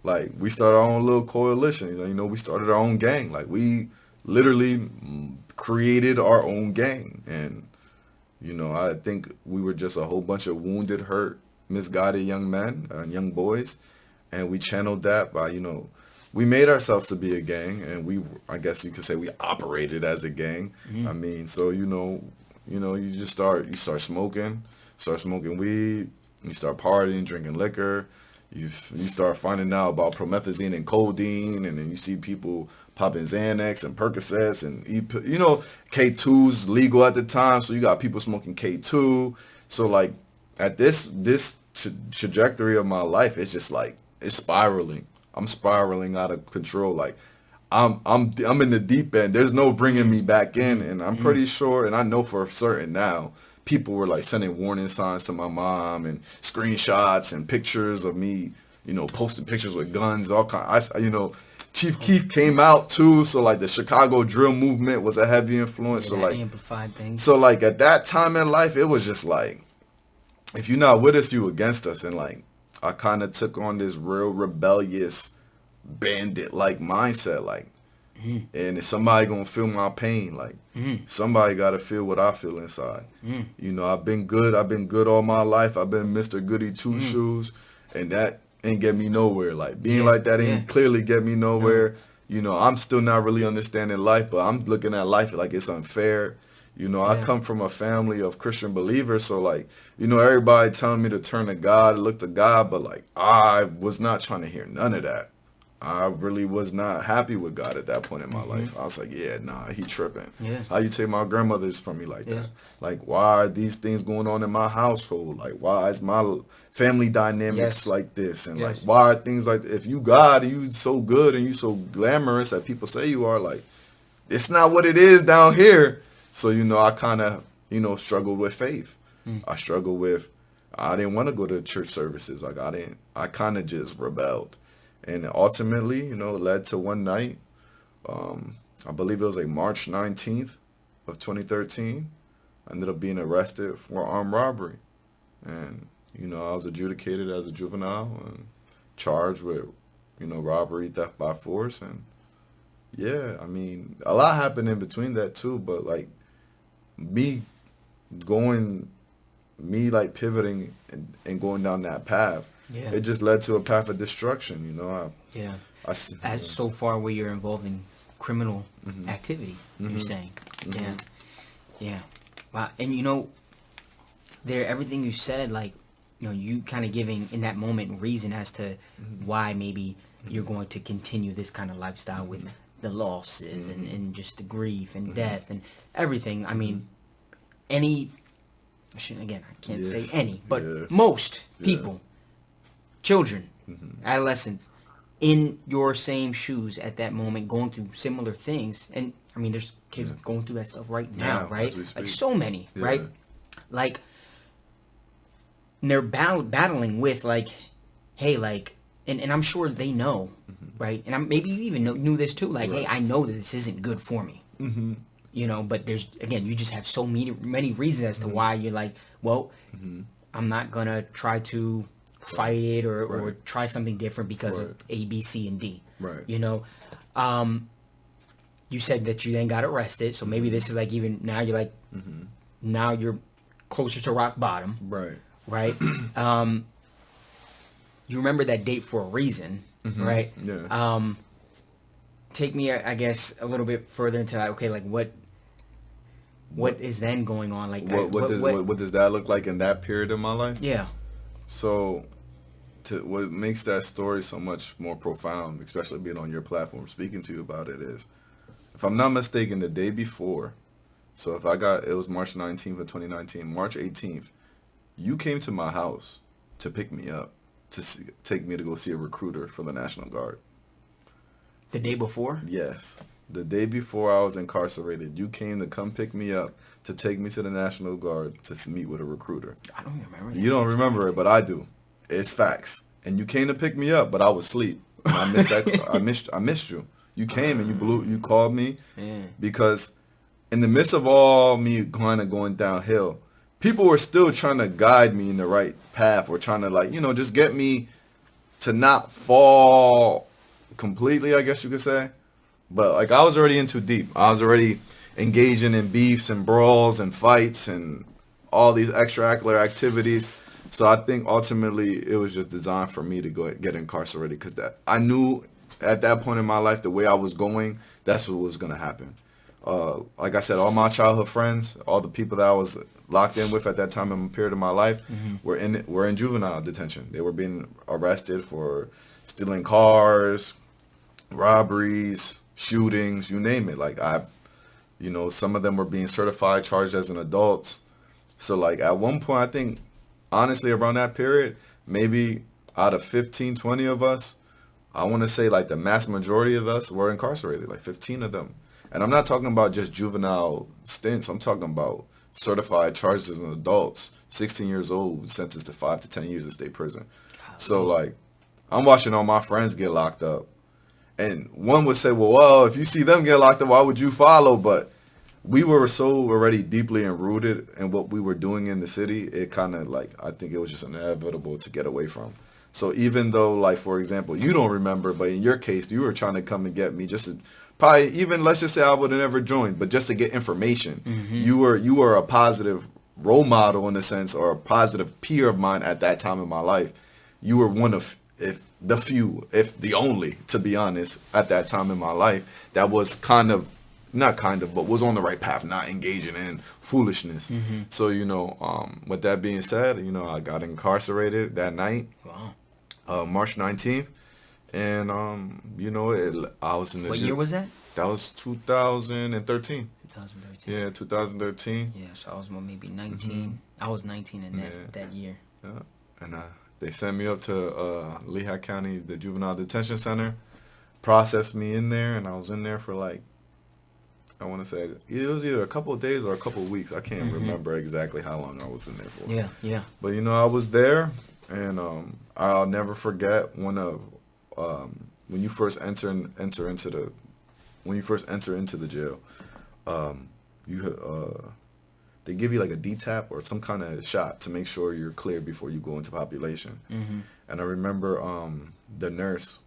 Like we started our own little coalition. We started our own gang. Like we literally created our own gang. And, I think we were just a whole bunch of wounded, hurt, misguided young men and young boys. And we channeled that by, we made ourselves to be a gang. And I guess you could say we operated as a gang. I mean, so, you start smoking weed, you start partying, drinking liquor. You start finding out about promethazine and codeine, and then you see people popping Xanax and Percocets, and K2's legal at the time, so you got people smoking K2. So like at this trajectory of my life, it's just like it's spiraling. I'm spiraling out of control. Like I'm in the deep end. There's no bringing me back in, and I'm pretty sure, and I know for certain now, people were like sending warning signs to my mom and screenshots and pictures of me, posting pictures with guns, all kind. Chief Keef came out too, so like the Chicago drill movement was a heavy influence. So like amplified things. So like at that time in life, it was just like, if you're not with us, you against us, and like I kind of took on this real rebellious bandit like mindset, like. And is somebody gonna feel my pain? Like somebody gotta feel what I feel inside. I've been good all my life. I've been Mr. Goody Two Shoes, and that ain't get me nowhere. Like being like that ain't clearly get me nowhere. I'm still not really understanding life, but I'm looking at life like it's unfair. I come from a family of Christian believers, so like, everybody telling me to turn to God, look to God, but like I was not trying to hear none of that. I really was not happy with God at that point in my life. I was like, yeah, nah, he tripping. Yeah. How you take my grandmother's from me like Yeah. that? Like, why are these things going on in my household? Like, why is my family dynamics Yes. like this? And like, Yes. why are things like, if you God and you so good and you so glamorous that people say you are, like, it's not what it is down here. So, I kind of, struggled with faith. I struggled with, I didn't want to go to church services. Like, I kind of just rebelled. And ultimately, it led to one night, I believe it was like March 19th of 2013. I ended up being arrested for armed robbery. And, I was adjudicated as a juvenile and charged with, robbery, theft by force. And yeah, I mean, a lot happened in between that too. But like me like pivoting and going down that path, Yeah. it just led to a path of destruction. Yeah. I As so far where you're involved in criminal activity, you're saying. Yeah. Yeah. Wow. And there, everything you said, like, you kind of giving in that moment reason as to why maybe you're going to continue this kind of lifestyle with the losses and just the grief and death and everything. I mean, I can't Yes. say any, but Yeah. most Yeah. people, children, adolescents, in your same shoes at that moment, going through similar things. And I mean, there's kids going through that stuff right now, Now, right? as we speak. Like so many, Yeah. right? Like, and they're battling with like, hey, like, and I'm sure they know, right? And maybe you even knew this too. Like, hey, I know that this isn't good for me. But there's, again, you just have so many reasons as to why you're like, well, I'm not gonna try to fight it or try something different because of A, B, C, and D. Right. You said that you then got arrested, so maybe this is like, even now you're like, now you're closer to rock bottom, Right. right? You remember that date for a reason, right? Yeah. Take me, I guess, a little bit further into that. Okay, like what is then going on? Like What does that look like in that period of my life? Yeah. So, what makes that story so much more profound, especially being on your platform, speaking to you about it, is, if I'm not mistaken, the day before, so it was March 19th of 2019, March 18th, you came to my house to pick me up, take me to go see a recruiter for the National Guard. The day before? Yes. The day before I was incarcerated, you came to come pick me up to take me to the National Guard to meet with a recruiter. I don't remember that. You don't remember it, but I do. It's facts. And you came to pick me up, but I was asleep. And I missed that. I missed you. You came and you called me because in the midst of all me kind of going downhill, people were still trying to guide me in the right path, or trying to just get me to not fall completely, I guess you could say. But like, I was already in too deep. I was already engaging in beefs and brawls and fights and all these extracurricular activities. So I think ultimately it was just designed for me to go get incarcerated, because I knew at that point in my life, the way I was going, that's what was going to happen. Like I said, all my childhood friends, all the people that I was locked in with at that time in the period of my life, were in juvenile detention. They were being arrested for stealing cars, robberies, shootings, you name it. Like, some of them were being certified, charged as an adults. So like, at one point, I think, honestly, around that period, maybe out of 15, 20 of us, I want to say like the mass majority of us were incarcerated, like 15 of them. And I'm not talking about just juvenile stints. I'm talking about certified, charged as an adults, 16 years old, sentenced to 5 to 10 years in state prison. So like, I'm watching all my friends get locked up. And one would say, well, if you see them get locked up, why would you follow? But we were so already deeply enrooted in what we were doing in the city, it kind of like, I think it was just inevitable to get away from. So even though, like, for example, you don't remember, but in your case, you were trying to come and get me just to, probably even, let's just say I would have never joined, but just to get information. You were a positive role model in a sense, or a positive peer of mine at that time in my life. You were one of, if the few, if the only, to be honest, at that time in my life, that was but was on the right path, not engaging in foolishness. So, with that being said, I got incarcerated that night, Wow. March 19th. And I was in the What year was that? That was 2013. 2013. Yeah, 2013. Yeah, so I was maybe 19. I was 19 in that year. Yeah. And they sent me up to Lehigh County, the juvenile detention center, processed me in there, and I was in there for like, I want to say it was either a couple of days or a couple of weeks. I can't remember exactly how long I was in there for. Yeah, yeah. But I was there, and I'll never forget when you first enter into the jail, they give you like a D-tap or some kind of shot to make sure you're clear before you go into population. And I remember the nurse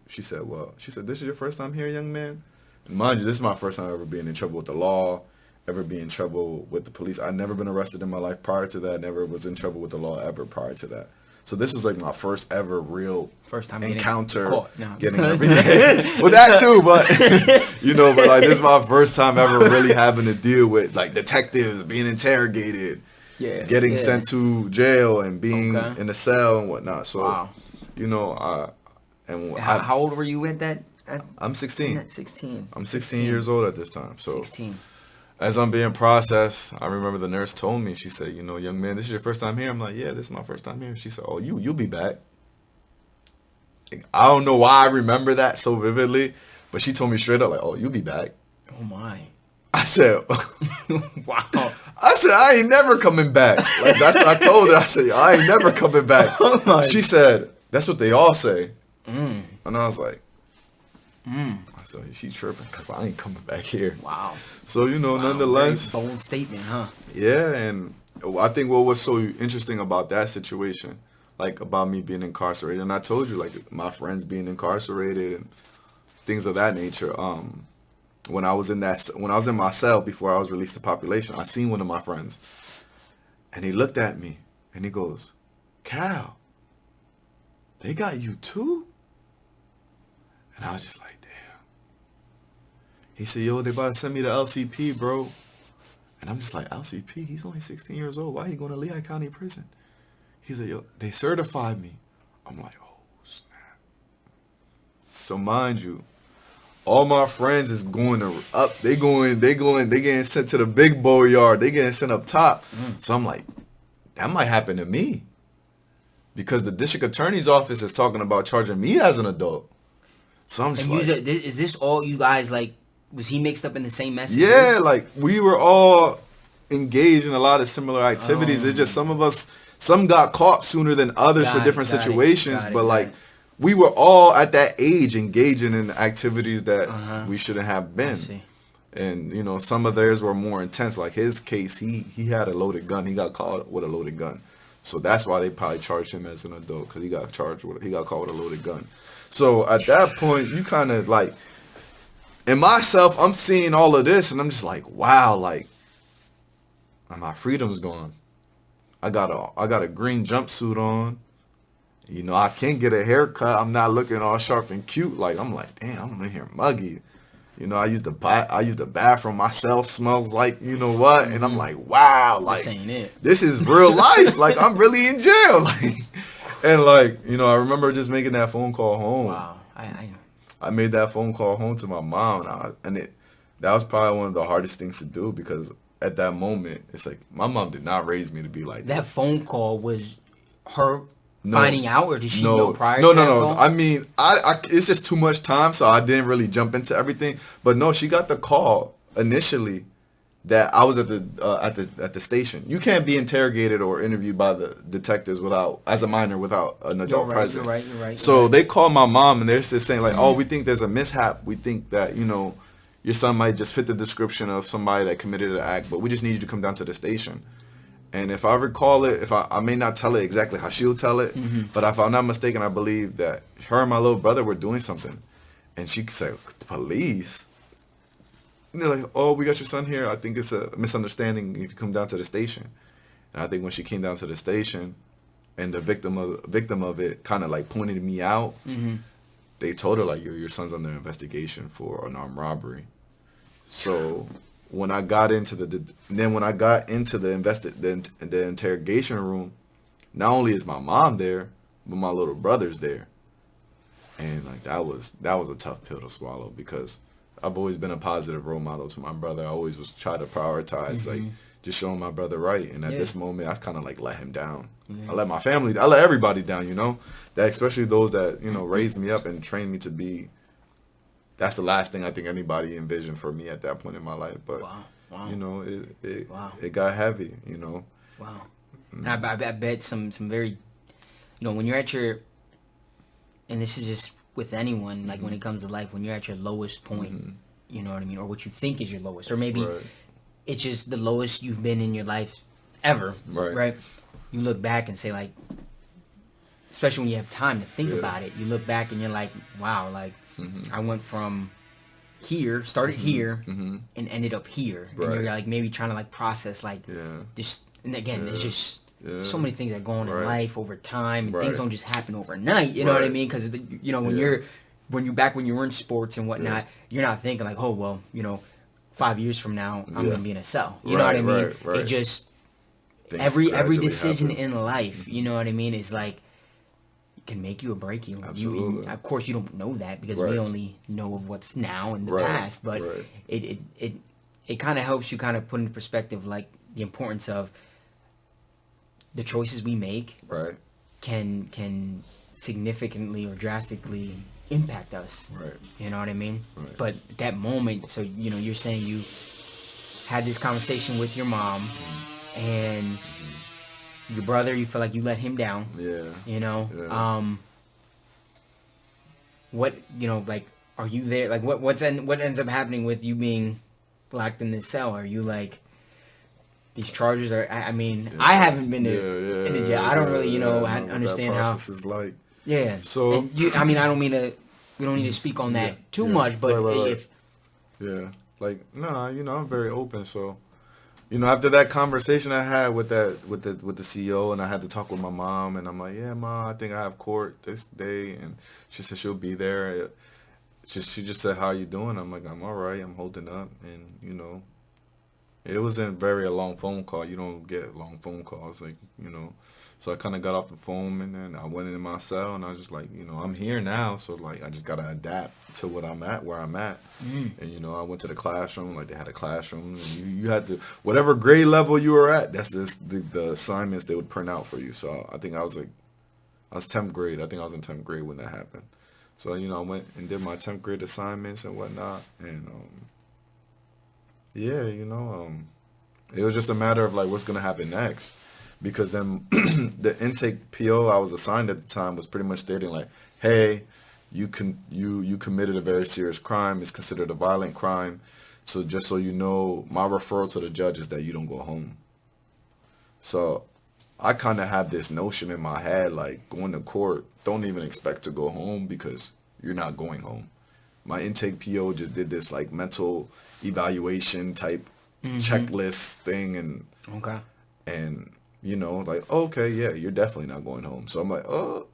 she said, "This is your first time here, young man?" And mind you, this is my first time ever being in trouble with the law, ever being in trouble with the police. I'd never been arrested in my life prior to that. Never was in trouble with the law ever prior to that. So this was like my first ever real encounter getting everything. Well, that too, but but like this is my first time ever really having to deal with like detectives being interrogated, getting sent to jail and being in a cell and whatnot. So, how old were you at that? I'm 16. 16. I'm 16 years old at this time. So 16. As I'm being processed, I remember the nurse told me, she said, young man, this is your first time here? I'm like, yeah, this is my first time here. She said, oh, you'll be back. I don't know why I remember that so vividly, but she told me straight up, like, oh, you'll be back. Oh, my. I said, wow. I said, I ain't never coming back. Like, that's what I told her. I said, I ain't never coming back. Oh my. She said, that's what they all say. And I was like, I said, she tripping because I ain't coming back here. Wow. So, nonetheless. Very bold statement, huh? Yeah, and I think what was so interesting about that situation, like about me being incarcerated, and I told you, like, my friends being incarcerated and things of that nature. When I was in my cell before I was released to population, I seen one of my friends, and he looked at me, and he goes, Cal, they got you too? And I was just like, damn. He said, yo, they about to send me to LCP, bro. And I'm just like, LCP? He's only 16 years old. Why he going to Lehigh County Prison? He said, yo, they certified me. I'm like, oh, snap. So mind you, all my friends is going up. They getting sent to the big boy yard. They getting sent up top. So I'm like, that might happen to me. Because the district attorney's office is talking about charging me as an adult. So I'm just is this all you guys, like, was he mixed up in the same mess? Yeah, like, we were all engaged in a lot of similar activities. It's just some got caught sooner than others for different situations. But, like, we were all at that age engaging in activities that we shouldn't have been. And, some of theirs were more intense. Like, his case, he had a loaded gun. He got caught with a loaded gun. So that's why they probably charged him as an adult, because he got caught with a loaded gun. So at that point, you kind of like, in myself, I'm seeing all of this, and I'm just like, wow, like, my freedom's gone. I got a green jumpsuit on. I can't get a haircut. I'm not looking all sharp and cute. Like, I'm like, damn, I'm in here muggy. I use the bathroom. My cell smells like what, and I'm like, wow, like, this is real life. Like, I'm really in jail. Like, and like, I remember just making that phone call home. Wow, I made that phone call home to my mom, and that was probably one of the hardest things to do, because at that moment, it's like my mom did not raise me to be like that. This. Phone call was her finding out, or did she know prior? No. I mean, I it's just too much time, so I didn't really jump into everything. But no, she got the call initially that I was at the station. You can't be interrogated or interviewed by the detectives as a minor without an adult present. You're right. So they called my mom, and they're just saying like, oh, we think there's a mishap. We think that your son might just fit the description of somebody that committed an act, but we just need you to come down to the station. And if I recall it, if I may not tell it exactly how she'll tell it, but if I'm not mistaken, I believe that her and my little brother were doing something. And she said, police? And they're like, oh, we got your son here. I think it's a misunderstanding if you come down to the station. And I think when she came down to the station and the victim of it kind of like pointed me out, they told her like, your son's under investigation for an armed robbery. So when I got into the interrogation room, not only is my mom there, but my little brother's there. And like that was a tough pill to swallow because I've always been a positive role model to my brother. I always was try to prioritize like just showing my brother right. And at this moment, I kind of like let him down. I let my family, I let everybody down. You know, that especially those that raised me up and trained me to be. That's the last thing I think anybody envisioned for me at that point in my life. But it got heavy. Wow. And I bet some very, when you're at your, and this is just with anyone, like when it comes to life, when you're at your lowest point, you know what I mean, or what you think is your lowest, or maybe it's just the lowest you've been in your life ever, right? You look back and say like, especially when you have time to think about it, you look back and you're like, wow, like I went from here, started here, and ended up here, and you're like maybe trying to like process like just, and again, it's just. So many things that go on in life over time, and things don't just happen overnight. You know what I mean? Because when you were in sports and whatnot, you're not thinking like, oh well, 5 years from now I'm gonna be in a cell. You know what I mean? It just things every decision happen. In life, you know what I mean, is like can make you or break you. Absolutely. Of course, you don't know that because we only know of what's now and the past. But it kind of helps you kind of put into perspective like the importance of the choices we make can significantly or drastically impact us. You know what I mean? But at that moment, so you're saying you had this conversation with your mom and your brother, you feel like you let him down. What like are you there? Like what ends up happening with you being locked in this cell? Are you like these charges are? I mean, I haven't been to in the jail. I don't really, I understand how. Process is like. Yeah. So and I mean, I don't mean to. We don't need to speak on that too much, but if. Like I'm very open. So, after that conversation I had with the CEO, and I had to talk with my mom, and I'm like, yeah, Mom, I think I have court this day, and she said she'll be there. She just said, how you doing? I'm like, I'm all right. I'm holding up, and it wasn't very a long phone call. You don't get long phone calls, like, So I kind of got off the phone, and then I went into my cell, and I was just like, I'm here now, so like I just gotta adapt to where I'm at. And I went to the classroom, like they had a classroom, and you had to whatever grade level you were at. That's just the assignments they would print out for you. So I think I was 10th grade. I think I was in 10th grade when that happened. So I went and did my 10th grade assignments and whatnot, and it was just a matter of like what's gonna happen next, because then the intake PO I was assigned at the time was pretty much stating like, hey, you committed a very serious crime. It's considered a violent crime. So just so you know, my referral to the judge is that you don't go home. So I kind of had this notion in my head like going to court, don't even expect to go home because you're not going home. My intake PO just did this like mental evaluation type checklist thing, and like, oh, okay, yeah, you're definitely not going home. So I'm like, oh,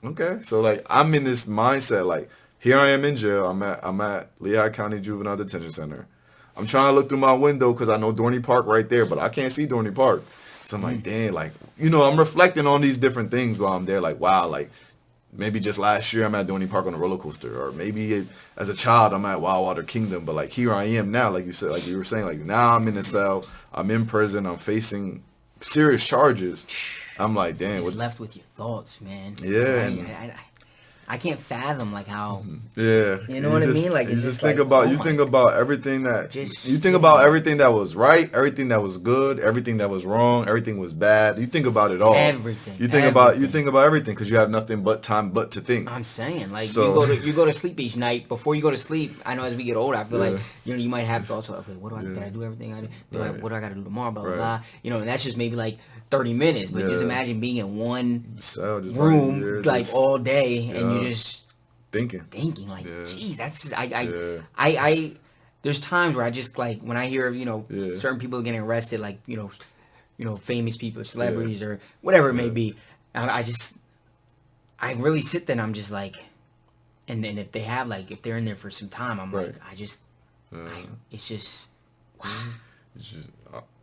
okay. So like I'm in this mindset like, here I am in jail. I'm at Lehigh County Juvenile Detention Center. I'm trying to look through my window because I know Dorney Park right there, but I can't see Dorney Park. So I'm like, damn, like, I'm reflecting on these different things while I'm there. Like, wow, like maybe just last year I'm at Dorney Park on a roller coaster, or maybe as a child I'm at Wildwater Kingdom. But like here I am now, like you said, like you were saying, like now I'm in a cell, I'm in prison, I'm facing serious charges. I'm like, damn. Just left with your thoughts, man. Yeah. I can't fathom like how. Yeah. You know what I mean? Like you just think about everything that you think about everything that was right, everything that was good, everything that was wrong, everything was bad. You think about it all. Everything. You think about everything because you have nothing but time but to think. I'm saying like you go to sleep each night. Before you go to sleep, I know as we get older, I feel like you might have thoughts of, okay, what do I gotta do everything I do? What do I gotta do tomorrow? Blah blah blah. And that's just maybe like 30 minutes. But just imagine being in one room like all day and you just thinking like, geez, that's just I there's times where I just like when I hear of certain people getting arrested, like famous people, celebrities or whatever it may be, I really sit there and I'm just like, and then if they have like if they're in there for some time, I'm like it's just wow. It's just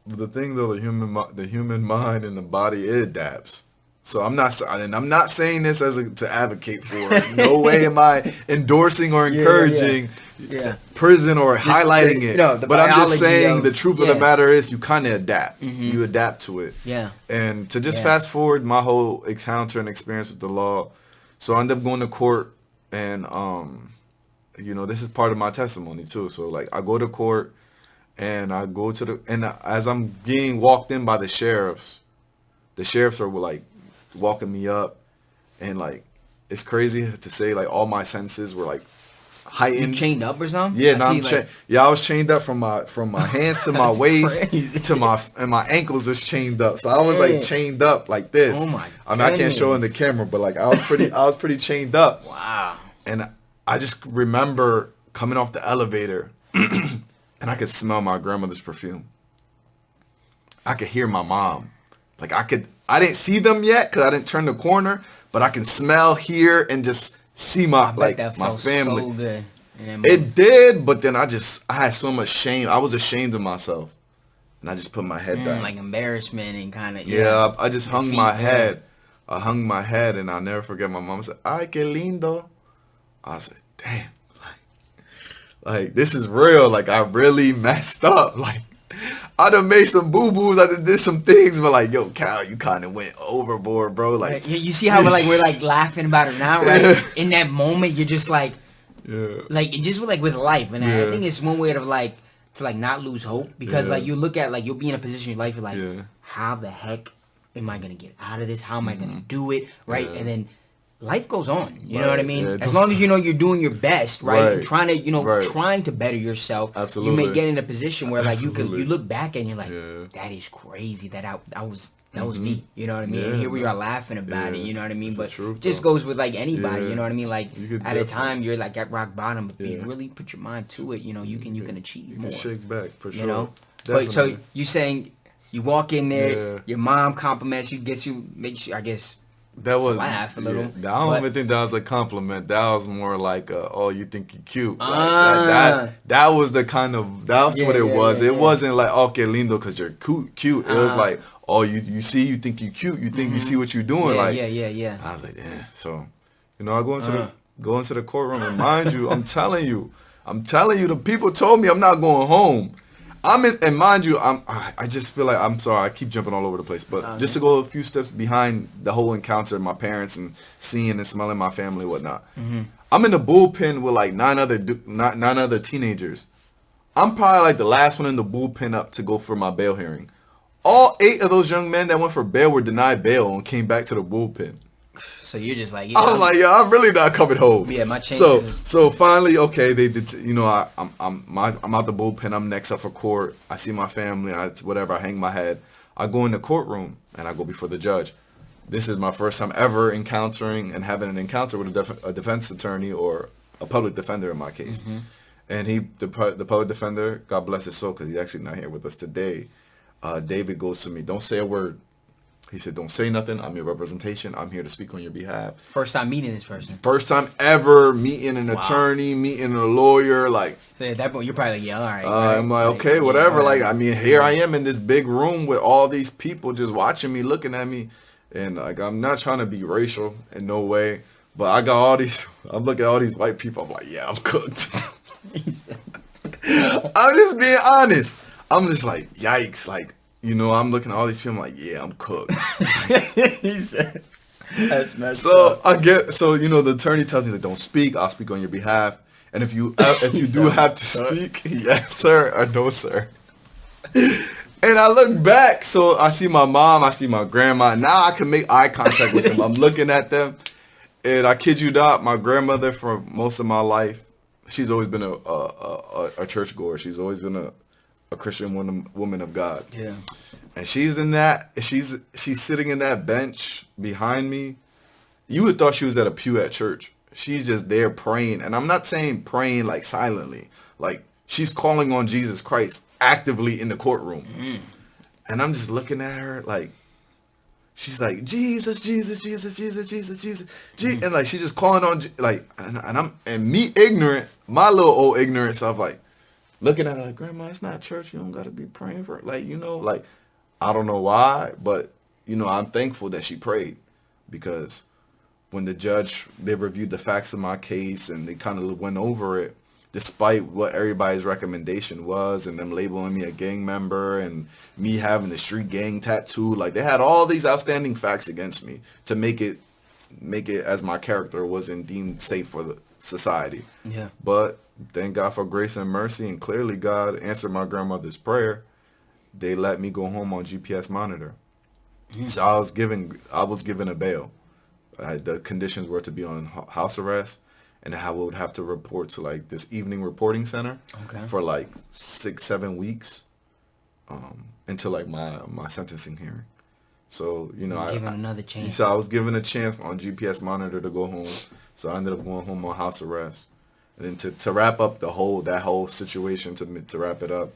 the thing though, the human mind and the body, it adapts. So I'm not saying this to advocate for it. No way am I endorsing or encouraging prison or highlighting it. But I'm just saying the truth of the matter is you kind of adapt. You adapt to it. Yeah. And to just fast forward my whole encounter and experience with the law. So I ended up going to court, and this is part of my testimony too. So like I go to court, and I go to as I'm being walked in by the sheriffs are like walking me up, and like it's crazy to say like all my senses were like heightened. You chained up or something? Yeah, I was chained up from my hands to my waist to my ankles was chained up. So I was like chained up like this. Oh my! I mean, I can't show in the camera, but like I was pretty chained up. Wow. And I just remember coming off the elevator, and I could smell my grandmother's perfume. I could hear my mom. Like I didn't see them yet because I didn't turn the corner, but I can smell, hear, and just see my family. So good. It did, but then I had so much shame. I was ashamed of myself, and I just put my head down. Like embarrassment and kind of. Yeah, I just hung my head. I hung my head, and I'll never forget. My mom said, "Ay, qué lindo." I said, "Damn, like this is real. Like I really messed up. Like." I done made some boo-boos, I done did some things, but like, yo, Cal, you kind of went overboard, bro. Like, you see how we're like laughing about it now, right? Yeah. In that moment, you're just like, like it just with life, and I think it's one way to not lose hope, because like you look at you'll be in a position in your life, you're like, how the heck am I gonna get out of this? How am I gonna do it, right? And then life goes on. You know what I mean? Yeah, as long as you're doing your best, right? And trying to trying to better yourself. Absolutely. You may get in a position where you look back and you're like, that is crazy that was me. You know what I mean? And here we are laughing about it. You know what I mean? But it just goes with anybody. You know what I mean? Like at a time you're like at rock bottom, but if you really put your mind to it, you can achieve more. You can shake back for sure. You know? But so you saying you walk in there, your mom compliments you, makes you, I guess. That was laugh a little. I don't even think that was a compliment. That was more like, "Oh, you think you're cute." Like that was the kind of that's what it was. It wasn't like, "Okay, lindo," because you're cute. It was like, "Oh, you see, you think you're cute. You think you see what you're doing." Yeah. I was like, "Yeah." So, I go into the courtroom, and mind you, I'm telling you, the people told me I'm not going home. And mind you, I just feel like, I'm sorry, I keep jumping all over the place, but just to go a few steps behind the whole encounter, my parents and seeing and smelling my family and whatnot. I'm in the bullpen with like nine other teenagers. I'm probably like the last one in the bullpen up to go for my bail hearing. All 8 of those young men that went for bail were denied bail and came back to the bullpen. So you're just like, I was like, yo, I'm really not coming home. Yeah, my chances. So finally, okay, they did. I'm out the bullpen. I'm next up for court. I see my family. I hang my head. I go in the courtroom and I go before the judge. This is my first time ever encountering and having an encounter with a defense attorney or a public defender in my case. And the public defender, God bless his soul, because he's actually not here with us today. David goes to me, don't say a word. He said, don't say nothing. I'm your representation. I'm here to speak on your behalf. First time meeting this person. First time ever meeting an attorney, meeting a lawyer. Like, so at that point, you're probably like, yeah, all right. I'm like, okay, whatever. Like, I mean, here I am in this big room with all these people just watching me, looking at me. And like, I'm not trying to be racial in no way, but I'm looking at all these white people. I'm like, yeah, I'm cooked. I'm just being honest. I'm just like, yikes. Like, I'm looking at all these people. I'm like, yeah, I'm cooked. He said, that's messed up. So the attorney tells me that don't speak. I'll speak on your behalf. And if you do have to speak, yes, sir, or no, sir. And I look back, so I see my mom, I see my grandma. Now I can make eye contact with them. I'm looking at them, and I kid you not, my grandmother for most of my life, she's always been a churchgoer. She's always been a Christian woman of God. Yeah. And she's sitting in that bench behind me. You would thought she was at a pew at church. She's just there praying. And I'm not saying praying like silently. Like, she's calling on Jesus Christ actively in the courtroom. And I'm just looking at her like, she's like, Jesus, Jesus, Jesus, Jesus, Jesus, Jesus. And like, she's just calling on, and me ignorant, my little old ignorant self, like, looking at her like, Grandma, it's not church. You don't got to be praying for it. Like, I don't know why, but, I'm thankful that she prayed. because when the judge, they reviewed the facts of my case and they kind of went over it, despite what everybody's recommendation was and them labeling me a gang member and me having the street gang tattoo, like they had all these outstanding facts against me to make it as my character wasn't deemed safe for the society. Yeah. But thank God for grace and mercy, and clearly God answered my grandmother's prayer. They let me go home on GPS monitor. So I was given a bail. The conditions were to be on house arrest, and I would have to report to like this evening reporting center for like 6-7 weeks, until like my sentencing hearing. So another chance. So I was given a chance on GPS monitor to go home. So I ended up going home on house arrest, and then to wrap up that whole situation, to wrap it up,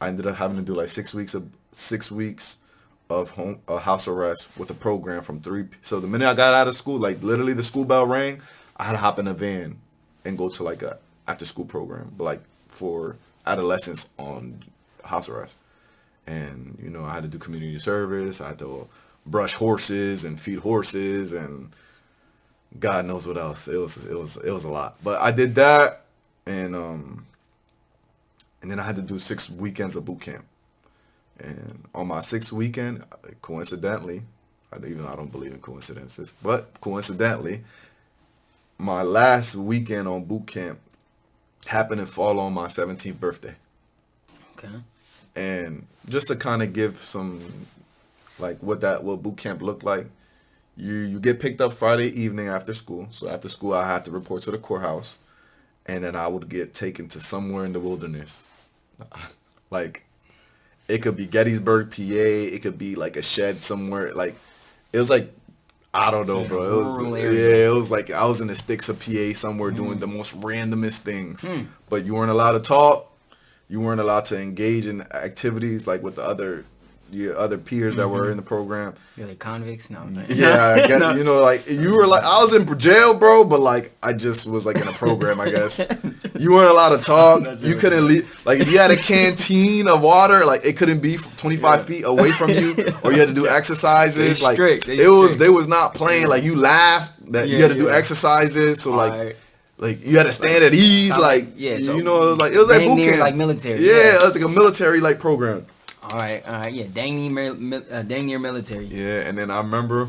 I ended up having to do like 6 weeks of house arrest with a program from 3. So the minute I got out of school, like literally the school bell rang, I had to hop in a van and go to like a after school program, but like for adolescents on house arrest. And I had to do community service. I had to brush horses and feed horses and God knows what else. It was a lot. But I did that, and then I had to do 6 weekends of boot camp. And on my 6th weekend, coincidentally, I don't believe in coincidences, but coincidentally, my last weekend on boot camp happened to fall on my 17th birthday. Okay. And just to kind of give some, like what boot camp looked like, you get picked up Friday evening after school. So after school, I had to report to the courthouse, and then I would get taken to somewhere in the wilderness. Like, it could be Gettysburg, PA. It could be like a shed somewhere. Like, it was like, I don't know, bro. It was like I was in the sticks of PA somewhere doing the most randomest things. But you weren't allowed to talk. You weren't allowed to engage in activities like with your other peers that were in the program. You're like convicts? No. Yeah, I guess, like you were like, I was in jail, bro, but like I just was like in a program, I guess. You weren't allowed to talk. You couldn't leave. Like if you had a canteen of water, like it couldn't be 25 feet away from you, or you had to do exercises. Like they was not playing. Like you laughed that you had to do exercises. So like you had to stand at ease. Like it was like boot camp, like military. Yeah, it was like a military like program. All right, yeah, dang near military. Yeah, and then I remember,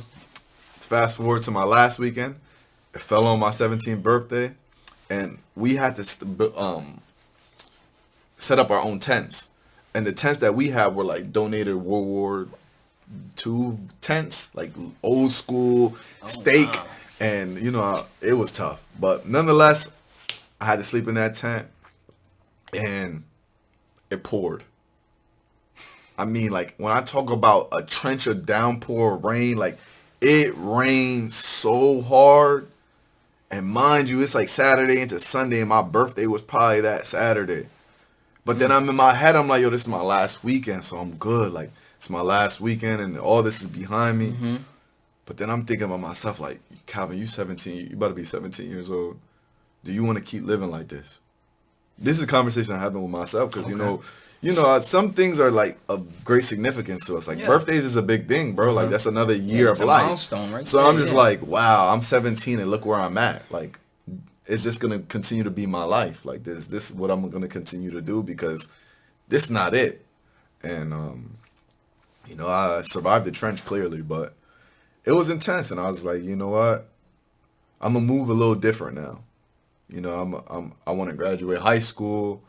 fast forward to my last weekend, it fell on my 17th birthday, and we had to set up our own tents, and the tents that we had were like donated World War II tents, like old school stake, wow. And it was tough, but nonetheless, I had to sleep in that tent, and it poured. I mean, like, when I talk about a trench of downpour rain, like, it rained so hard. And mind you, it's like Saturday into Sunday, and my birthday was probably that Saturday. But then I'm in my head, I'm like, yo, this is my last weekend, so I'm good. Like, it's my last weekend, and all this is behind me. But then I'm thinking about myself, like, Calvin, you 17, you about to be 17 years old. Do you want to keep living like this? This is a conversation I have with myself, because, some things are like of great significance to us. Like birthdays is a big thing, bro. Like that's another year of life. Milestone, right? So I'm just like, wow, I'm 17 and look where I'm at. Like, is this gonna continue to be my life? Like this is what I'm gonna continue to do, because this is not it. And I survived the trench clearly, but it was intense. And I was like, you know what? I'm gonna move a little different now. I want to graduate high school.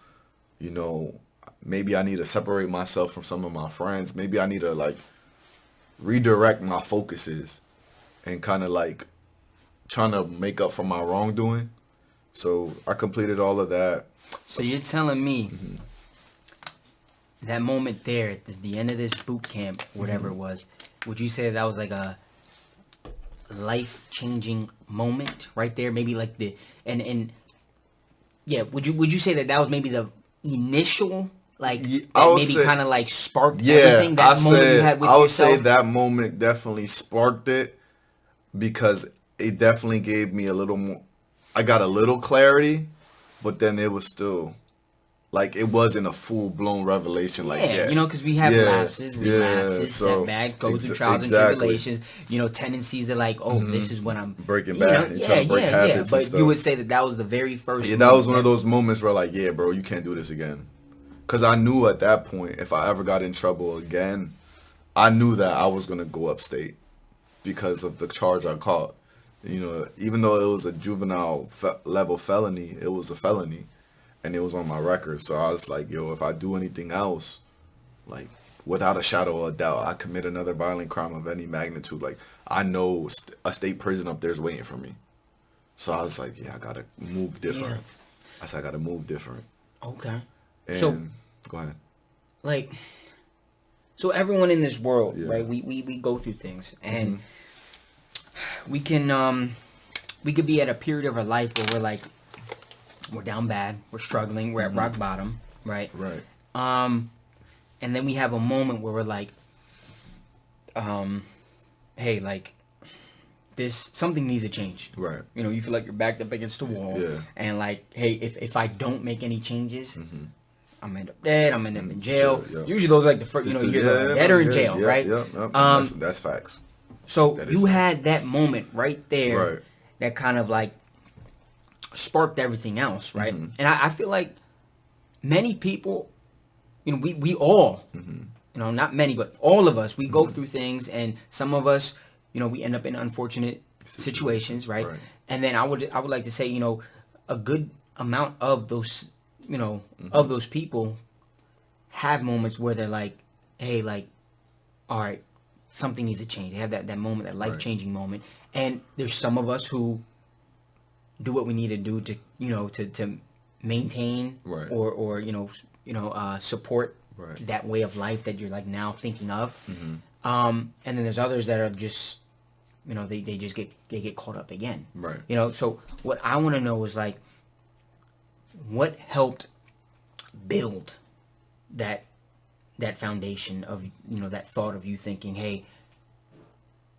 Maybe I need to separate myself from some of my friends. Maybe I need to like redirect my focuses and kind of like trying to make up for my wrongdoing. So I completed all of that. So you're telling me that moment there at the end of this boot camp, whatever it was, would you say that was like a life-changing moment right there? Maybe like would you say that was maybe the initial, like, maybe kind of like sparked everything, that moment you had with yourself? I would say that moment definitely sparked it, because it definitely gave me a little more, I got a little clarity, but then it was still like it wasn't a full blown revelation. Like you know, because we have lapses, relapses, so setbacks, go through trials and tribulations. You know, tendencies to like, oh, this is when I'm breaking bad, you know, trying to break habits. But and stuff. you would say that was the very first. Yeah, that was one of those moments where like, yeah, bro, you can't do this again. Because I knew at that point, if I ever got in trouble again, I knew that I was gonna go upstate because of the charge I caught. You know, even though it was a juvenile level felony, it was a felony. And it was on my record. So I was like, yo, if I do anything else, like, without a shadow of a doubt, I commit another violent crime of any magnitude, like, I know a state prison up there is waiting for me. So I was like, yeah, I got to move different. Yeah. I said, I got to move different. Okay. And, so, go ahead. Like, so everyone in this world, right, we go through things. And we could be at a period of our life where we're like, we're down bad, we're struggling, we're at rock bottom, right? Right. And then we have a moment where we're like, hey, like, something needs to change. Right. You know, you feel like you're backed up against the wall. Yeah. And like, hey, if I don't make any changes, I'm end up dead, I'm end up in jail. Yeah. Usually those are like the first, you know, you're dead or in jail, right? Yeah. That's facts. So you had that moment right there that kind of like sparked everything else, right? And I feel like many people, you know, we all, you know, not many, but all of us, we go through things, and some of us, you know, we end up in unfortunate situations, right? And then I would like to say, you know, a good amount of those, you know, of those people have moments where they're like, hey, like, all right, something needs to change. They have that moment, that life-changing moment. And there's some of us who do what we need to do to, you know, to maintain or you know support that way of life that you're like now thinking of. And then there's others that are just, you know, they just get caught up again. Right. You know, so what I want to know is like, what helped build that foundation of, you know, that thought of you thinking, hey,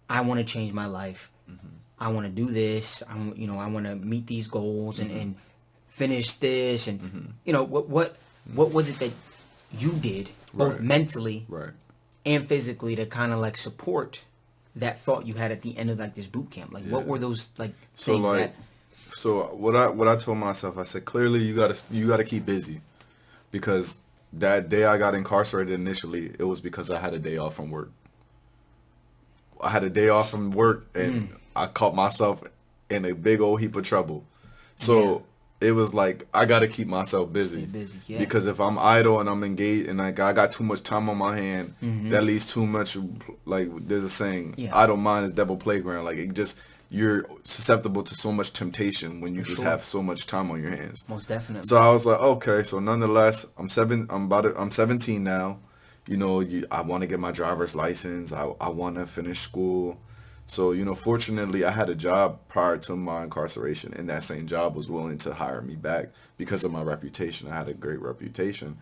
I want to change my life. I want to do this. I want to meet these goals and finish this. And you know, what was it that you did both mentally and physically to kind of like support that thought you had at the end of like this boot camp? Like, what were those like things So what I told myself, I said, clearly you gotta keep busy, because that day I got incarcerated initially, it was because I had a day off from work. I had a day off from work, and I caught myself in a big old heap of trouble. So it was like, I got to keep myself busy. Because if I'm idle and I'm engaged and like I got too much time on my hand, that leads too much, like there's a saying, idle mind is devil playground. Like it just, you're susceptible to so much temptation when you have so much time on your hands. Most definitely. So I was like, okay, so nonetheless, I'm 17 now. You know, I want to get my driver's license. I want to finish school. So, you know, fortunately, I had a job prior to my incarceration, and that same job was willing to hire me back because of my reputation. I had a great reputation.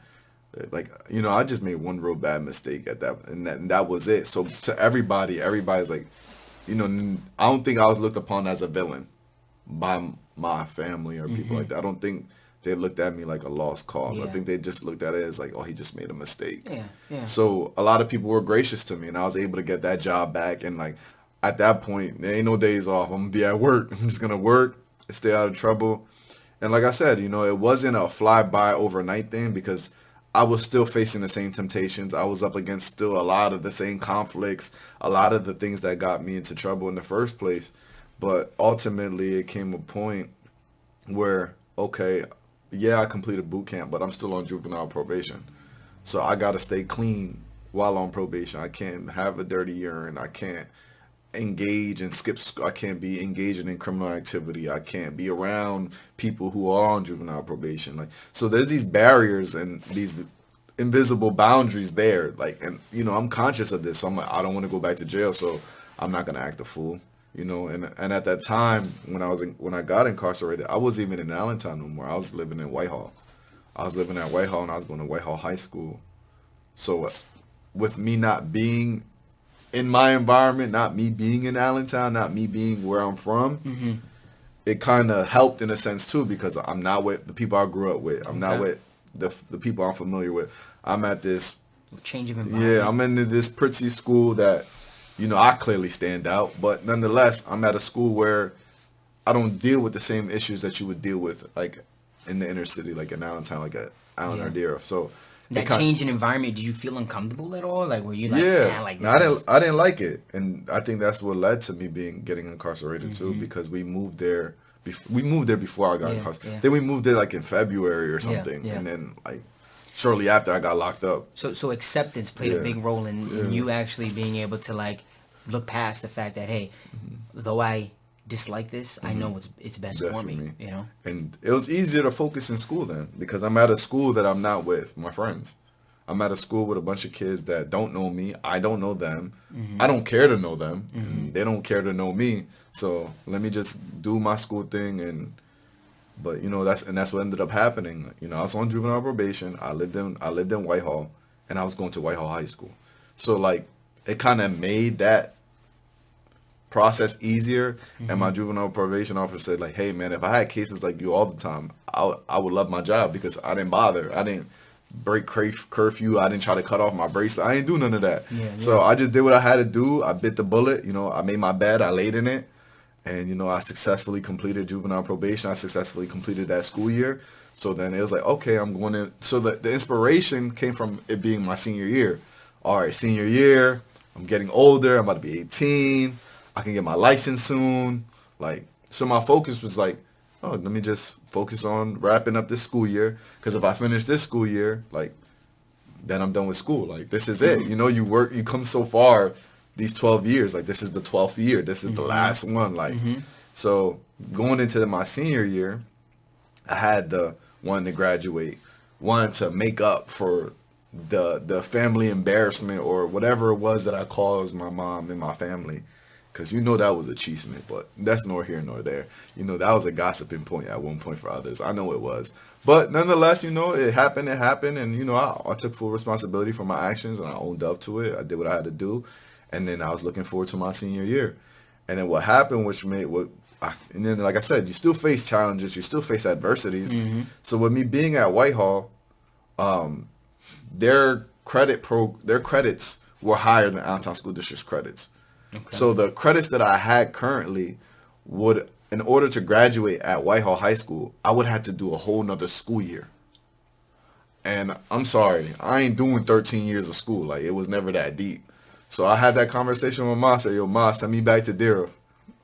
Like, you know, I just made one real bad mistake at that, and that was it. So to everybody's like, you know, I don't think I was looked upon as a villain by my family or people like that. I don't think they looked at me like a lost cause. I think they just looked at it as like, oh, he just made a mistake. So a lot of people were gracious to me, and I was able to get that job back. And like, at that point, there ain't no days off. I'm gonna be at work. I'm just gonna work, stay out of trouble. And like I said, you know, it wasn't a fly-by overnight thing, because I was still facing the same temptations. I was up against still a lot of the same conflicts, a lot of the things that got me into trouble in the first place. But ultimately, it came a point where, okay, yeah, I completed boot camp, but I'm still on juvenile probation. So I got to stay clean while on probation. I can't have a dirty urine. I can't engage and skip. I can't be engaging in criminal activity. I can't be around people who are on juvenile probation. Like, so there's these barriers and these invisible boundaries there. Like, and you know, I'm conscious of this. So I'm like, I don't want to go back to jail, so I'm not gonna act a fool. You know, and at that time when I got incarcerated, I wasn't even in Allentown no more. I was living in Whitehall. I was living at Whitehall, and I was going to Whitehall High School. So with me not being in my environment, not me being in Allentown, not me being where I'm from, it kind of helped in a sense too, because I'm not with the people I grew up with. I'm not with the people I'm familiar with. I'm at this change of environment. I'm in this pretty school that, I clearly stand out, but nonetheless, I'm at a school where I don't deal with the same issues that you would deal with, like, in the inner city, like in Allentown, like at Allen or Deer. So that change in environment, did you feel uncomfortable at all? Like, were you like, like this I didn't like it, and I think that's what led to me getting incarcerated too, because we moved there. We moved there before I got incarcerated. Yeah. Then we moved there like in February or something, and then like shortly after I got locked up. So acceptance played a big role in you actually being able to like look past the fact that, hey, though I dislike this, I know it's best for me, you know. And it was easier to focus in school then, because I'm at a school that I'm not with my friends. I'm at a school with a bunch of kids that don't know me. I don't know them. I don't care to know them. And they don't care to know me. So let me just do my school thing. But that's what ended up happening. I was on juvenile probation. I lived in Whitehall, and I was going to Whitehall High School. So like it kind of made that process easier. And my juvenile probation officer said, like, hey man, if I had cases like you all the time, I would love my job, because I didn't bother. I didn't break curfew. I didn't try to cut off my bracelet. I didn't do none of that. So I just did what I had to do. I bit the bullet. I made my bed. I laid in it. And, I successfully completed juvenile probation. I successfully completed that school year. So then it was like, okay, I'm going in. So the inspiration came from it being my senior year. All right, senior year. I'm getting older. I'm about to be 18. I can get my license soon. Like, so my focus was like, oh, let me just focus on wrapping up this school year. Because if I finish this school year, like, then I'm done with school. Like, this is it. You come so far these 12 years. Like, this is the 12th year. This is the last one. Like, so going into my senior year, I had the wanting to graduate, wanting to make up for the family embarrassment or whatever it was that I caused my mom and my family. Because that was a achievement, but that's nor here nor there. That was a gossiping point at one point for others. I know it was. But nonetheless, it happened. And, I took full responsibility for my actions, and I owned up to it. I did what I had to do. And then I was looking forward to my senior year. And then what happened, and then, like I said, you still face challenges. You still face adversities. So with me being at Whitehall, their credits were higher than Allentown School District's credits. Okay. So the credits that I had currently would, in order to graduate at Whitehall High School, I would have to do a whole nother school year. And I'm sorry, I ain't doing 13 years of school. Like, it was never that deep. So I had that conversation with Ma. I said, yo, Ma, send me back to Deer.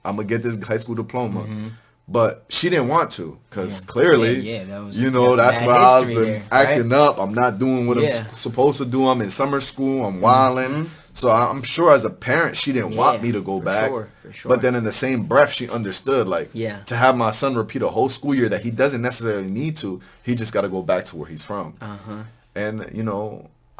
I'm going to get this high school diploma. But she didn't want to, because clearly, that's why I was acting up. I'm not doing what I'm supposed to do. I'm in summer school. I'm wilding. So I'm sure as a parent, she didn't want me to go back. For sure. But then in the same breath, she understood, like, to have my son repeat a whole school year that he doesn't necessarily need to, he just got to go back to where he's from. And,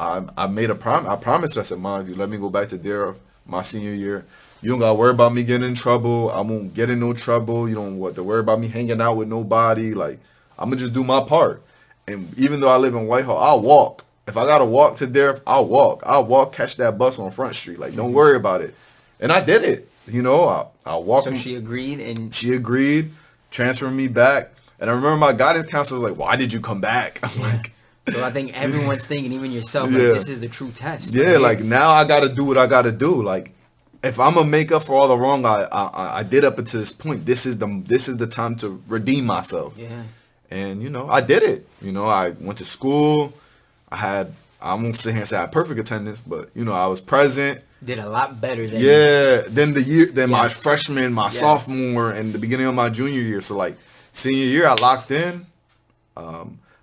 I made a promise. I promised her, I said, Mom, if you let me go back to Deer my senior year, you don't got to worry about me getting in trouble. I won't get in no trouble. You don't have to worry about me hanging out with nobody. Like, I'm going to just do my part. And even though I live in Whitehall, I'll walk. If I got to walk to there, I'll walk. I'll walk, catch that bus on Front Street. Like, don't worry about it. And I did it. I'll walk. So she agreed? And she agreed, transferring me back. And I remember my guidance counselor was like, why did you come back? I'm like... So I think everyone's thinking, even yourself, like, this is the true test. Yeah, like, now I got to do what I got to do. Like, if I'm gonna make up for all the wrong I did up until this point, this is the time to redeem myself. Yeah. And I did it. I went to school. I won't sit here and say I had perfect attendance, but I was present. Did a lot better than my freshman, my sophomore, and the beginning of my junior year. So like senior year, I locked in.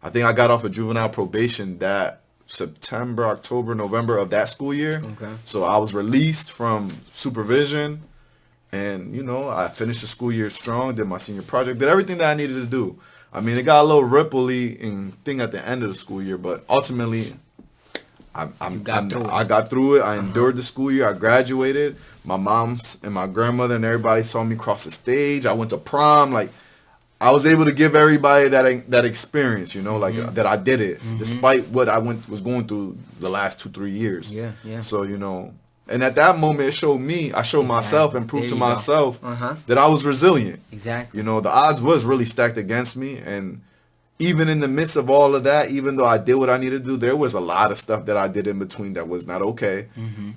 I think I got off of juvenile probation that September, October, November of that school year. Okay. So I was released from supervision, and I finished the school year strong. Did my senior project. Did everything that I needed to do. I mean, it got a little ripply thing at the end of the school year, but ultimately, I got through it. I endured the school year. I graduated. My mom's and my grandmother and everybody saw me cross the stage. I went to prom. Like, I was able to give everybody that experience, that I did it, despite what I was going through the last 2-3 years. Yeah. So, and at that moment, I showed myself and proved to myself that I was resilient. Exactly. The odds was really stacked against me, and even in the midst of all of that, even though I did what I needed to do, there was a lot of stuff that I did in between that was not okay.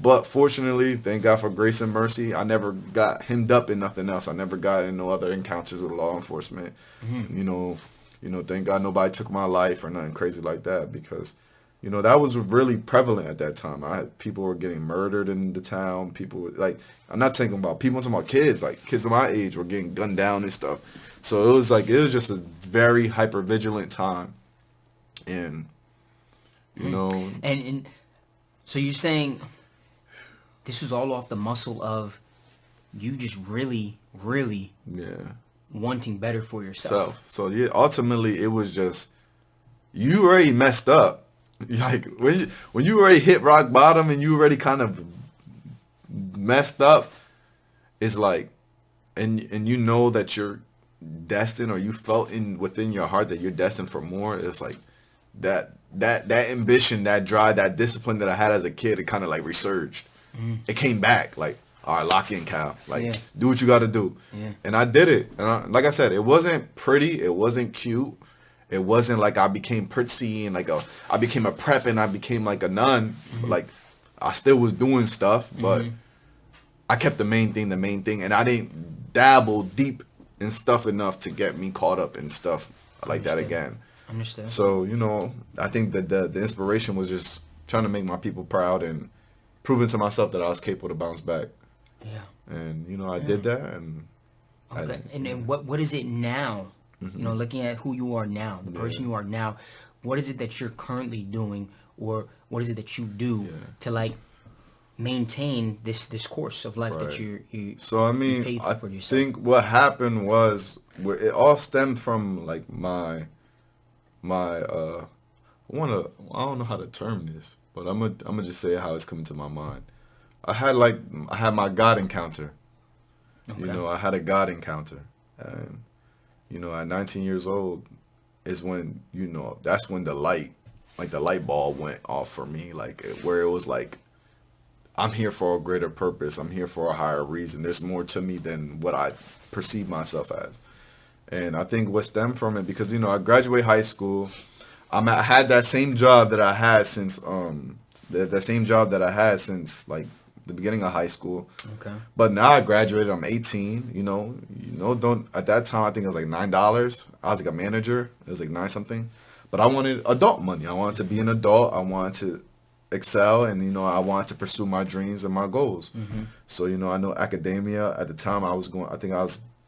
But fortunately, thank God for grace and mercy, I never got hemmed up in nothing else. I never got in no other encounters with law enforcement. You know, thank God nobody took my life or nothing crazy like that, because, you know, that was really prevalent at that time. People were getting murdered in the town. People were, like, I'm not talking about people, I'm talking about kids. Like, kids of my age were getting gunned down and stuff. So it was just a very hyper vigilant time, and you know. And so you're saying this was all off the muscle of you just really, really wanting better for yourself. So yeah, ultimately it was just you already messed up. Like when you already hit rock bottom and you already kind of messed up, it's like, and you know that you're destined, or you felt within your heart that you're destined for more. It's like that ambition, that drive, that discipline that I had as a kid, it kind of like resurged. It came back, like, all right, lock in, Cal. Like, do what you got to do. And I did it. And like I said, it wasn't pretty. It wasn't cute. It wasn't like I became prissy and I became a prep and I became like a nun. Like, I still was doing stuff, but I kept the main thing, and I didn't dabble deep in stuff enough to get me caught up in stuff like that again. Understood. So, you know, I think that the inspiration was just trying to make my people proud and proving to myself that I was capable to bounce back. Yeah. And, you know, I did that. And okay. And what is it now? You know, looking at who you are now, the person you are now, what is it that you're currently doing, or what is it that you do to like maintain this course of life that you so I mean paid I for yourself? think what happened was it all stemmed from like my I don't know how to term this, but I'm gonna just say how it's coming to my mind. I had my God encounter. Okay. You know, I had a God encounter, and you know, at 19 years old is when, you know, that's when the light bulb went off for me, like where it was like, I'm here for a greater purpose. I'm here for a higher reason. There's more to me than what I perceive myself as. And I think what stemmed from it, because, you know, I graduated high school. I had that same job that I had since like the beginning of high school. Okay. But now I graduated. I'm 18. You know, don't at that time I think it was like $9. I was like a manager. It was like 9 something. But I wanted adult money. I wanted to be an adult. I wanted to excel, and, you know, I wanted to pursue my dreams and my goals. So, you know, I know academia at the time. I was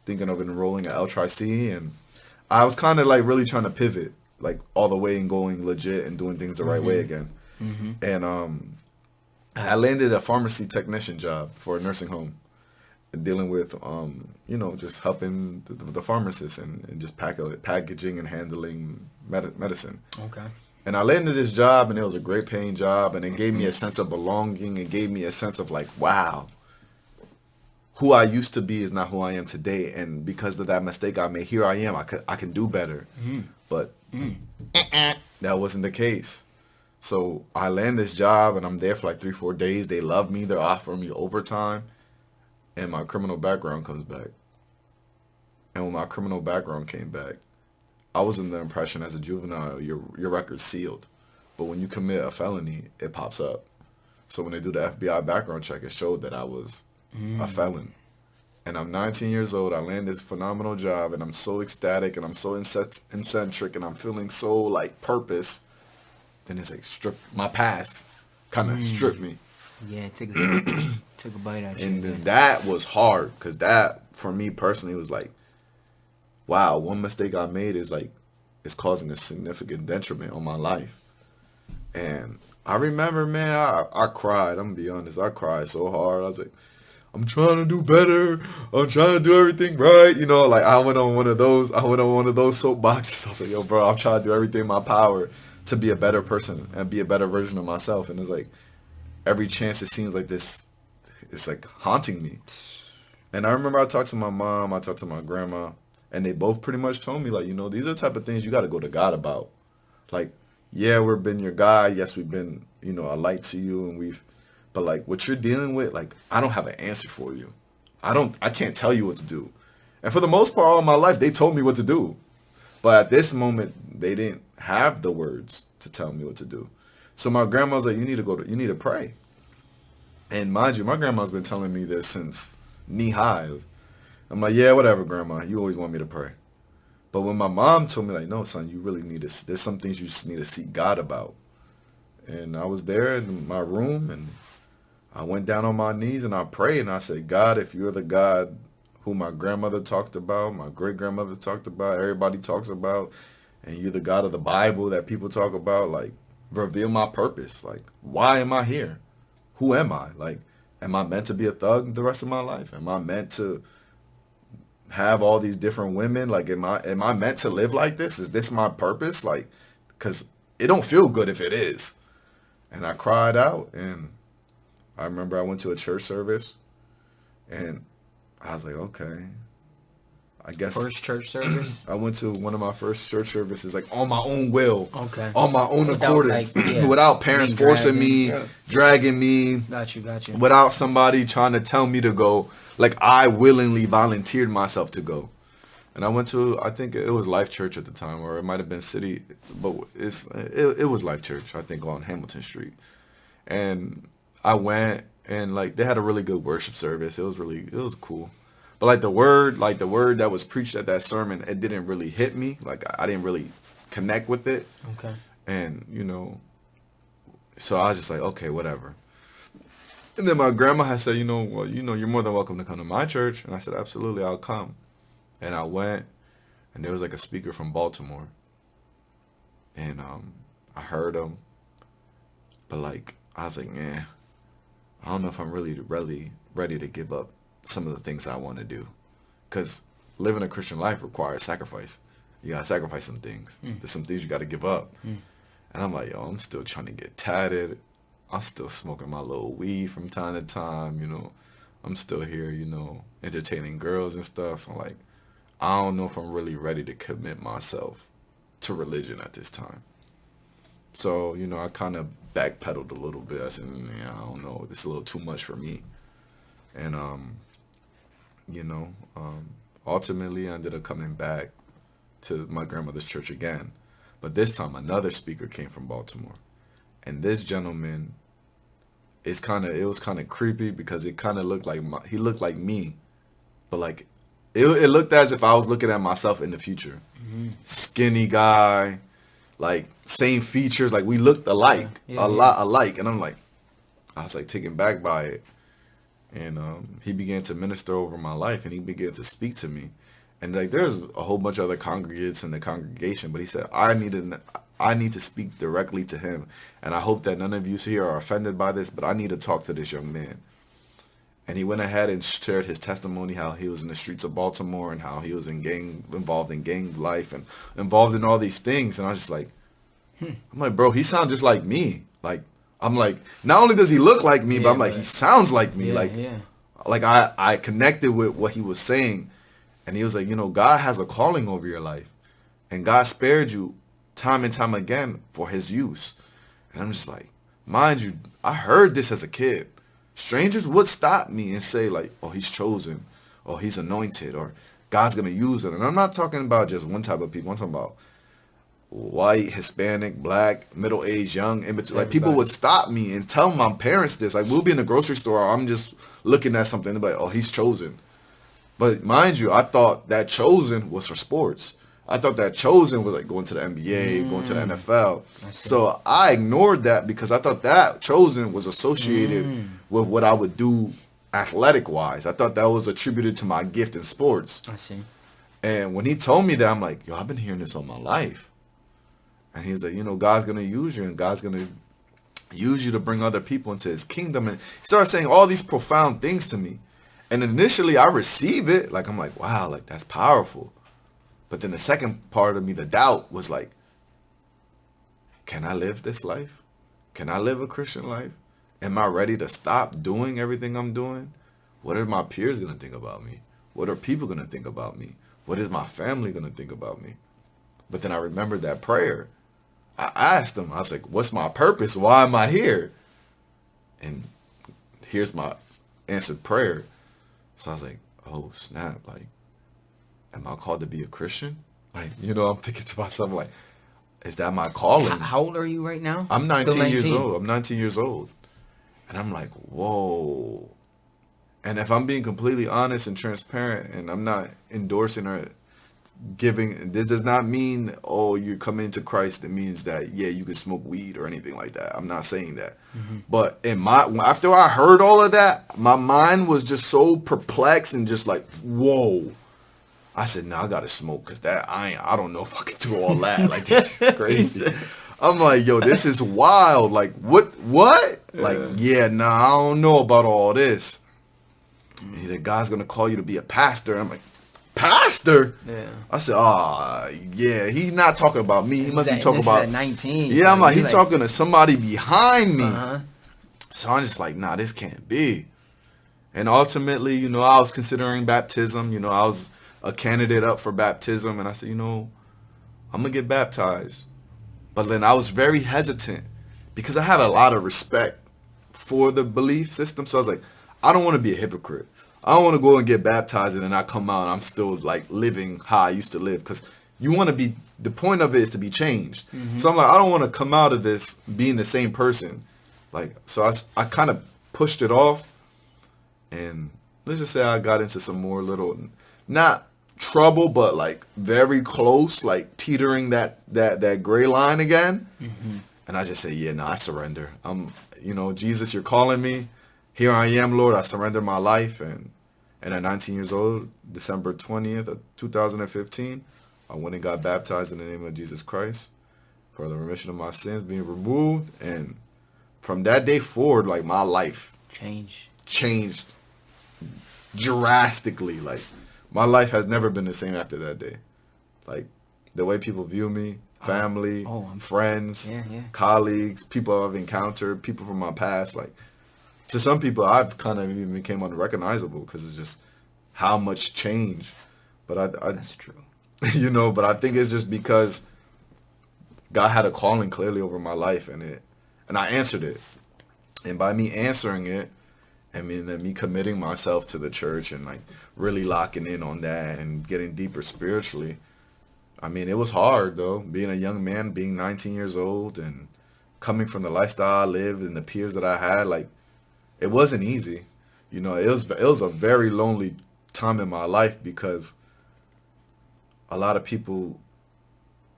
thinking of enrolling at L-Tri-C, and I was kind of like really trying to pivot like all the way and going legit and doing things the right way again. And I landed a pharmacy technician job for a nursing home, dealing with you know, just helping the pharmacists and just packaging and handling medicine. Okay. And I landed this job, and it was a great paying job, and it gave me a sense of belonging. It gave me a sense of like, wow, who I used to be is not who I am today. And because of that mistake I made, here I am. I can do better. But that wasn't the case. So I land this job, and I'm there for like 3-4 days. They love me. They're offering me overtime. And my criminal background comes back. And when my criminal background came back, I was in the impression as a juvenile, your record's sealed. But when you commit a felony, it pops up. So when they do the FBI background check, it showed that I was a felon. And I'm 19 years old. I land this phenomenal job, and I'm so ecstatic, and I'm so eccentric, and I'm feeling so like purpose. Then it's like my past kind of stripped me. Yeah, it took a bite out of you. And then that was hard, because that, for me personally, was like, wow, one mistake I made is causing a significant detriment on my life. And I remember, man, I cried. I'm gonna be honest. I cried so hard. I was like, I'm trying to do better. I'm trying to do everything right. You know, like I went on one of those soapboxes. I was like, yo, bro, I'm trying to do everything in my power to be a better person and be a better version of myself. And it's like, every chance it seems like this, it's like haunting me. And I remember I talked to my mom, I talked to my grandma, and they both pretty much told me, like, you know, these are the type of things you got to go to God about. Like, yeah, we've been your guide. Yes, we've been, you know, a light to you, and but like what you're dealing with, like, I don't have an answer for you. I can't tell you what to do. And for the most part, all my life, they told me what to do. But at this moment, they didn't have the words to tell me what to do. So my grandma was like, you need to pray. And mind you, my grandma's been telling me this since knee high. I'm like, yeah, whatever, grandma. You always want me to pray. But when my mom told me, like, no, son, you really need to, there's some things you just need to seek God about. And I was there in my room, and I went down on my knees, and I prayed, and I said, God, if you're the God who my grandmother talked about, my great-grandmother talked about, everybody talks about, and you're the God of the Bible that people talk about, like, reveal my purpose. Like, why am I here? Who am I? Like, am I meant to be a thug the rest of my life? Am I meant to have all these different women? Like, am I meant to live like this? Is this my purpose? Like, because it don't feel good if it is. And I cried out, and I remember I went to a church service, and I was like, okay, I guess. First church service? I went to one of my first church services, like, on my own will. Okay. On my own accordance. Like, yeah, without parents forcing me, dragging me. Got you. Without somebody trying to tell me to go. Like, I willingly volunteered myself to go. And I went to, I think it was Life Church at the time, or it might have been City, but it was Life Church, I think, on Hamilton Street. And I went, and like, they had a really good worship service. It was cool. But like the word that was preached at that sermon, it didn't really hit me. Like, I didn't really connect with it. Okay. And, so I was just like, okay, whatever. And then my grandma had said, well, you're more than welcome to come to my church. And I said, absolutely, I'll come. And I went, and there was like a speaker from Baltimore. And I heard him. But like, I was like, I don't know if I'm really ready to give up some of the things I want to do. Because living a Christian life requires sacrifice. You got to sacrifice some things. There's some things you got to give up. And I'm like, yo, I'm still trying to get tatted. I'm still smoking my little weed from time to time, I'm still here, entertaining girls and stuff. So I'm like, I don't know if I'm really ready to commit myself to religion at this time. So, I kind of backpedaled a little bit. I said, I don't know, this is a little too much for me. And, ultimately I ended up coming back to my grandmother's church again. But this time another speaker came from Baltimore. And this gentleman, it was kind of creepy because it kind of looked like he looked like me. But like, it looked as if I was looking at myself in the future. Skinny guy, like same features, like we looked alike, lot alike. And I was like taken back by it. And he began to minister over my life, and he began to speak to me. And like, there's a whole bunch of other congregants in the congregation, but he said, I need to speak directly to him. And I hope that none of you here are offended by this, but I need to talk to this young man. And he went ahead and shared his testimony, how he was in the streets of Baltimore and how he was involved in gang life and involved in all these things. And I was just like, I'm like, bro, he sounds just like me. Like, I'm like, not only does he look like me, but I'm like, he sounds like me. Like I connected with what he was saying. And he was like, God has a calling over your life. And God spared you time and time again for his use. And I'm just like, mind you, I heard this as a kid. Strangers would stop me and say like, oh, he's chosen, or he's anointed, or God's going to use it. And I'm not talking about just one type of people. I'm talking about white, Hispanic, black, middle-aged, young, in between. Like, people would stop me and tell my parents this. Like, we'll be in the grocery store. I'm just looking at something and be like, oh, he's chosen. But mind you, I thought that chosen was for sports. I thought that chosen was like going to the NBA, going to the NFL. So I ignored that because I thought that chosen was associated with what I would do athletic-wise. I thought that was attributed to my gift in sports. I see. And when he told me that, I'm like, yo, I've been hearing this all my life. And he's like, God's going to use you, and God's going to use you to bring other people into his kingdom. And he started saying all these profound things to me. And initially I receive it. Like, I'm like, wow, like that's powerful. But then the second part of me, the doubt, was like, can I live this life? Can I live a Christian life? Am I ready to stop doing everything I'm doing? What are my peers going to think about me? What are people going to think about me? What is my family going to think about me? But then I remembered that prayer. I asked him, I was like, what's my purpose? Why am I here? And here's my answered prayer. So I was like, oh, snap. Like, am I called to be a Christian? Like, you know, I'm thinking to myself, like, is that my calling? How old are you right now? I'm Still 19 years old. I'm 19 years old. And I'm like, whoa. And if I'm being completely honest and transparent, and I'm not endorsing or giving, this does not mean, oh, you come into Christ, it means that, yeah, you can smoke weed or anything like that. I'm not saying that. But after I heard all of that, my mind was just so perplexed and just like, whoa. I said, nah, I gotta smoke, because I don't know if I can do all that. Like, this is crazy. I'm like, yo, this is wild. Like, what? Like, yeah, nah, I don't know about all this. And he said, God's gonna call you to be a pastor. I'm like, pastor? Yeah. I said, yeah, he's not talking about me. He must be talking about at 19. Yeah, so I'm like, you he's talking to somebody behind me. Uh-huh. So I'm just like, nah, this can't be. And ultimately, you know, I was considering baptism. You know, I was a candidate up for baptism, and I said, you know, I'm gonna get baptized. But then I was very hesitant because I had a lot of respect for the belief system. So I was like, I don't want to be a hypocrite. I don't want to go and get baptized and then I come out and I'm still like living how I used to live, because you want to be, the point of it is to be changed. So I'm like, I don't want to come out of this being the same person. Like, so I kind of pushed it off, and let's just say I got into some more little, not trouble, but like very close, like teetering that gray line again. And I just say, yeah, no, I surrender. You know, Jesus, you're calling me. Here I am, Lord. I surrender my life. And at 19 years old, December 20th of 2015, I went and got baptized in the name of Jesus Christ for the remission of my sins being removed. And from that day forward, like, my life changed drastically. Like, my life has never been the same after that day. Like, the way people view me, family, friends, colleagues, people I've encountered, people from my past. Like, to some people, I've kind of even became unrecognizable because it's just how much change. But That's true. You know, but I think it's just because God had a calling clearly over my life, and I answered it. And by me answering it, I mean, that me committing myself to the church and like really locking in on that and getting deeper spiritually. I mean, it was hard though, being a young man, being 19 years old and coming from the lifestyle I lived and the peers that I had. Like, it wasn't easy. You know, it was a very lonely time in my life because a lot of people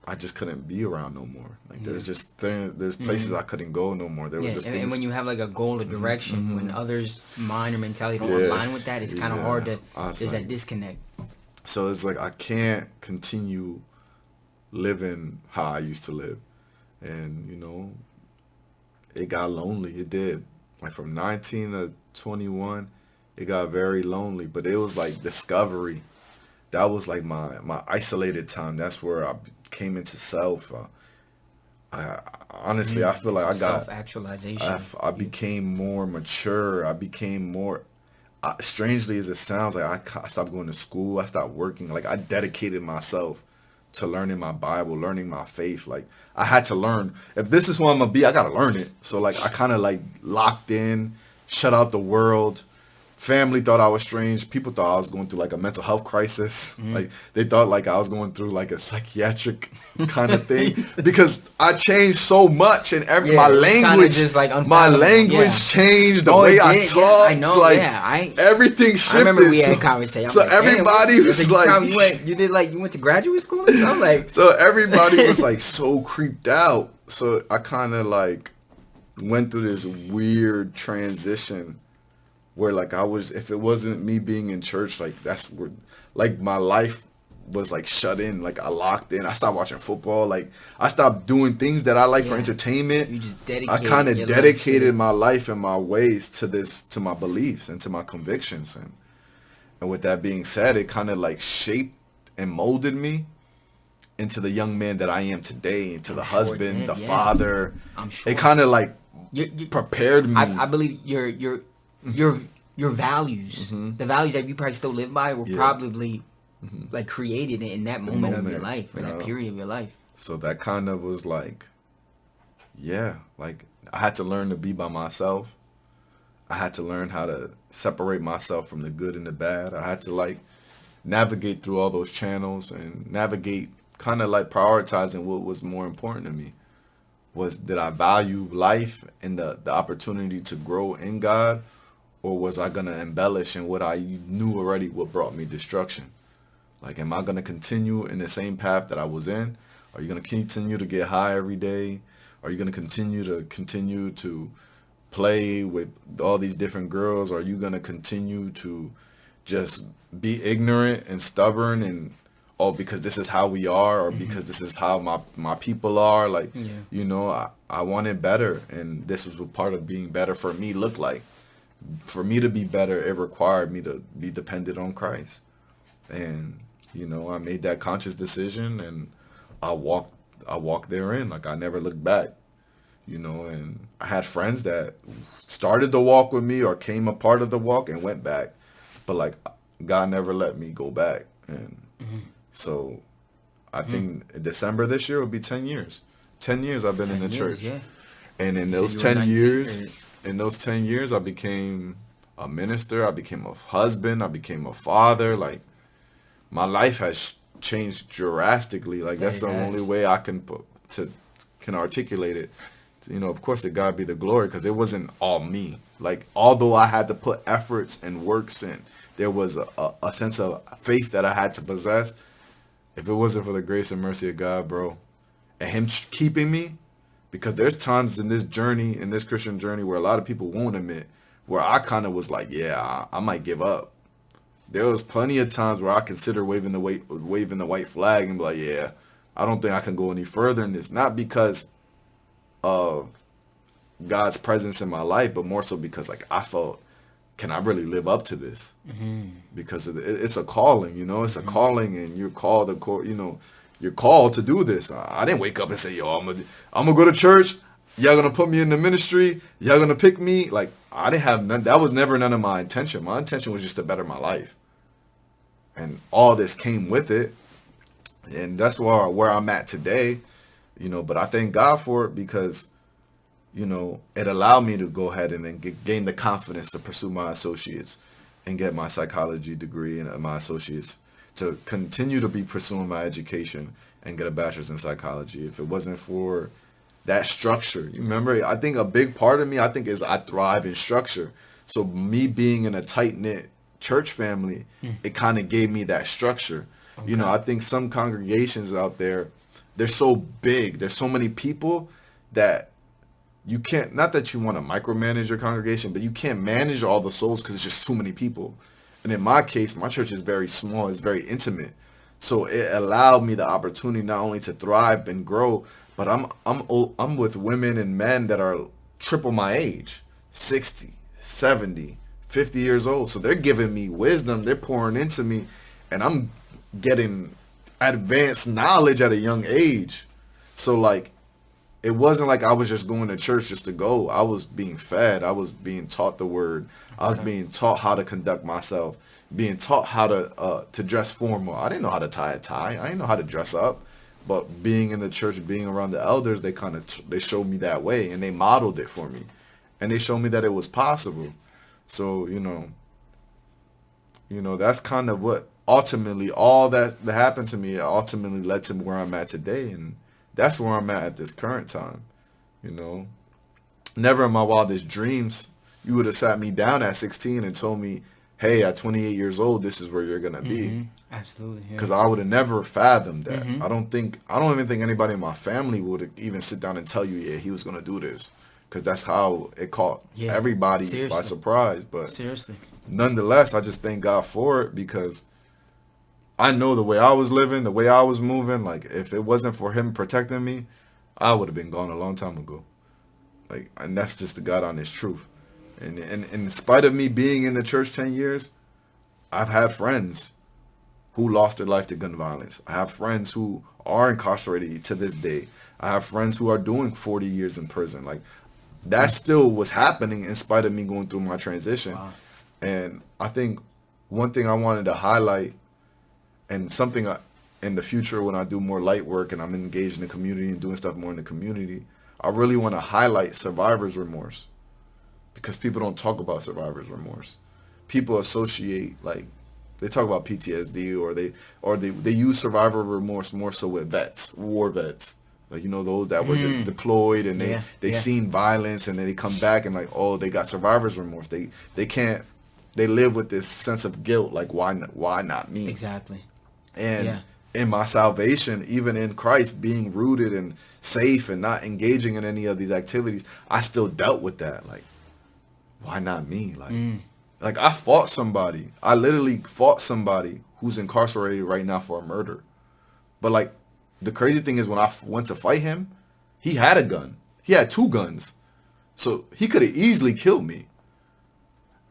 I just couldn't be around no more. Like, there's just there's places I couldn't go no more. There were just things. And when you have like a goal or direction, when others' mind or mentality don't align with that, it's kind of hard to. There's that disconnect. So it's like I can't continue living how I used to live, and you know, it got lonely. It did. Like from 19 to 21, it got very lonely. But it was like discovery. That was like my isolated time. That's where I came into self. I honestly, I feel like I got self-actualization. I became more mature. I became more. Strangely as it sounds, like I stopped going to school. I stopped working. Like, I dedicated myself to learning my Bible, learning my faith. Like, I had to learn. If this is who I'm gonna be, I gotta learn it. So like, I kind of like locked in, shut out the world. Family thought I was strange. People thought I was going through like a mental health crisis. Like, they thought like I was going through like a psychiatric kind of thing because I changed so much, and my language, just like changed. The way I talked, I know. Like, everything shifted. I remember we had conversations. So like, everybody was like, you went to graduate school or something? Like, so everybody was like so creeped out. So I kind of like went through this weird transition where like I was, if it wasn't me being in church, like that's where like my life was like shut in. Like, I locked in. I stopped watching football. Like, I stopped doing things that I like for entertainment. You just I kind of dedicated my life and my ways to my beliefs and to my convictions. And with that being said, it kind of like shaped and molded me into the young man that I am today, into the husband, the father. I'm sure. It kind of like prepared me. I believe your values, the values that you probably still live by, were probably like created in that moment of your life, or that period of your life. So that kind of was like, like I had to learn to be by myself. I had to learn how to separate myself from the good and the bad. I had to like navigate through all those channels and navigate kind of like prioritizing what was more important to me. Did I value life and the opportunity to grow in God, or was I gonna embellish in what I knew already what brought me destruction? Like, am I gonna continue in the same path that I was in? Are you gonna continue to get high every day? Are you gonna continue to play with all these different girls? Are you gonna continue to just be ignorant and stubborn and, oh, because this is how we are, or because this is how my people are? Like, I wanted better, and this was what part of being better for me looked like. For me to be better, it required me to be dependent on Christ. And, I made that conscious decision, and I walked therein. Like, I never looked back, and I had friends that started the walk with me or came a part of the walk and went back. But, like, God never let me go back. And so I think December this year will be 10 years. 10 years I've been in the church. Yeah. And in those 10 years, I became a minister. I became a husband. I became a father. Like, my life has changed drastically. Like, that's the only way I can articulate it. Of course, to God be the glory, because it wasn't all me. Like, although I had to put efforts and works in, there was a sense of faith that I had to possess. If it wasn't for the grace and mercy of God, bro, and him keeping me, because there's times in this journey, in this Christian journey, where a lot of people won't admit, where I kind of was like, yeah, I might give up. There was plenty of times where I consider waving the white flag and be like, yeah, I don't think I can go any further in this. Not because of God's presence in my life, but more so because, like, I felt, can I really live up to this? Because it's a calling, it's a calling, and you're called you're called to do this. I didn't wake up and say, yo, I'm gonna go to church. Y'all gonna put me in the ministry. Y'all gonna pick me. Like, I didn't have none. That was never none of my intention. My intention was just to better my life. And all this came with it. And that's where I'm at today, but I thank God for it, because, it allowed me to go ahead and then gain the confidence to pursue my associates and get my psychology degree and my associates, to continue to be pursuing my education and get a bachelor's in psychology. If it wasn't for that structure, you remember, I think a big part of me, is I thrive in structure. So me being in a tight-knit church family, it kind of gave me that structure. Okay. I think some congregations out there, they're so big, there's so many people that you can't, not that you want to micromanage your congregation, but you can't manage all the souls because it's just too many people. And in my case, my church is very small, it's very intimate. So it allowed me the opportunity not only to thrive and grow, but I'm with women and men that are triple my age, 60, 70, 50 years old. So they're giving me wisdom, they're pouring into me, and I'm getting advanced knowledge at a young age. So, like, it wasn't like I was just going to church just to go. I was being fed. I was being taught the word. I was being taught how to conduct myself, being taught how to dress formal. I didn't know how to tie a tie. I didn't know how to dress up. But being in the church, being around the elders, they they showed me that way, and they modeled it for me. And they showed me that it was possible. So, that's kind of what ultimately, all that happened to me ultimately led to where I'm at today. And that's where I'm at this current time. Never in my wildest dreams, you would have sat me down at 16 and told me, hey, at 28 years old, this is where you're going to be. Absolutely. Because I would have never fathomed that. I don't even think anybody in my family would even sit down and tell you, yeah, he was going to do this. Because that's how it caught everybody by surprise. But nonetheless, I just thank God for it, because I know the way I was living, the way I was moving, like, if it wasn't for him protecting me, I would have been gone a long time ago. Like, and that's just the God honest truth. And in spite of me being in the church 10 years, I've had friends who lost their life to gun violence. I have friends who are incarcerated to this day. I have friends who are doing 40 years in prison. Like, that still was happening in spite of me going through my transition. Wow. And I think one thing I wanted to highlight, and something in the future when I do more light work and I'm engaged in the community and doing stuff more in the community, I really want to highlight survivor's remorse, because people don't talk about survivor's remorse. People associate, like, they talk about PTSD, or they use survivor remorse more so with vets, war vets. Like, you know, those that were deployed and they seen violence and then they come back and like, oh, they got survivor's remorse. They live with this sense of guilt. Like, why not me? Exactly. And in my salvation, even in Christ, being rooted and safe and not engaging in any of these activities, I still dealt with that. Like, why not me? Like I fought somebody. I literally fought somebody who's incarcerated right now for a murder. But like, the crazy thing is when I went to fight him, he had a gun. He had 2 guns. So he could have easily killed me.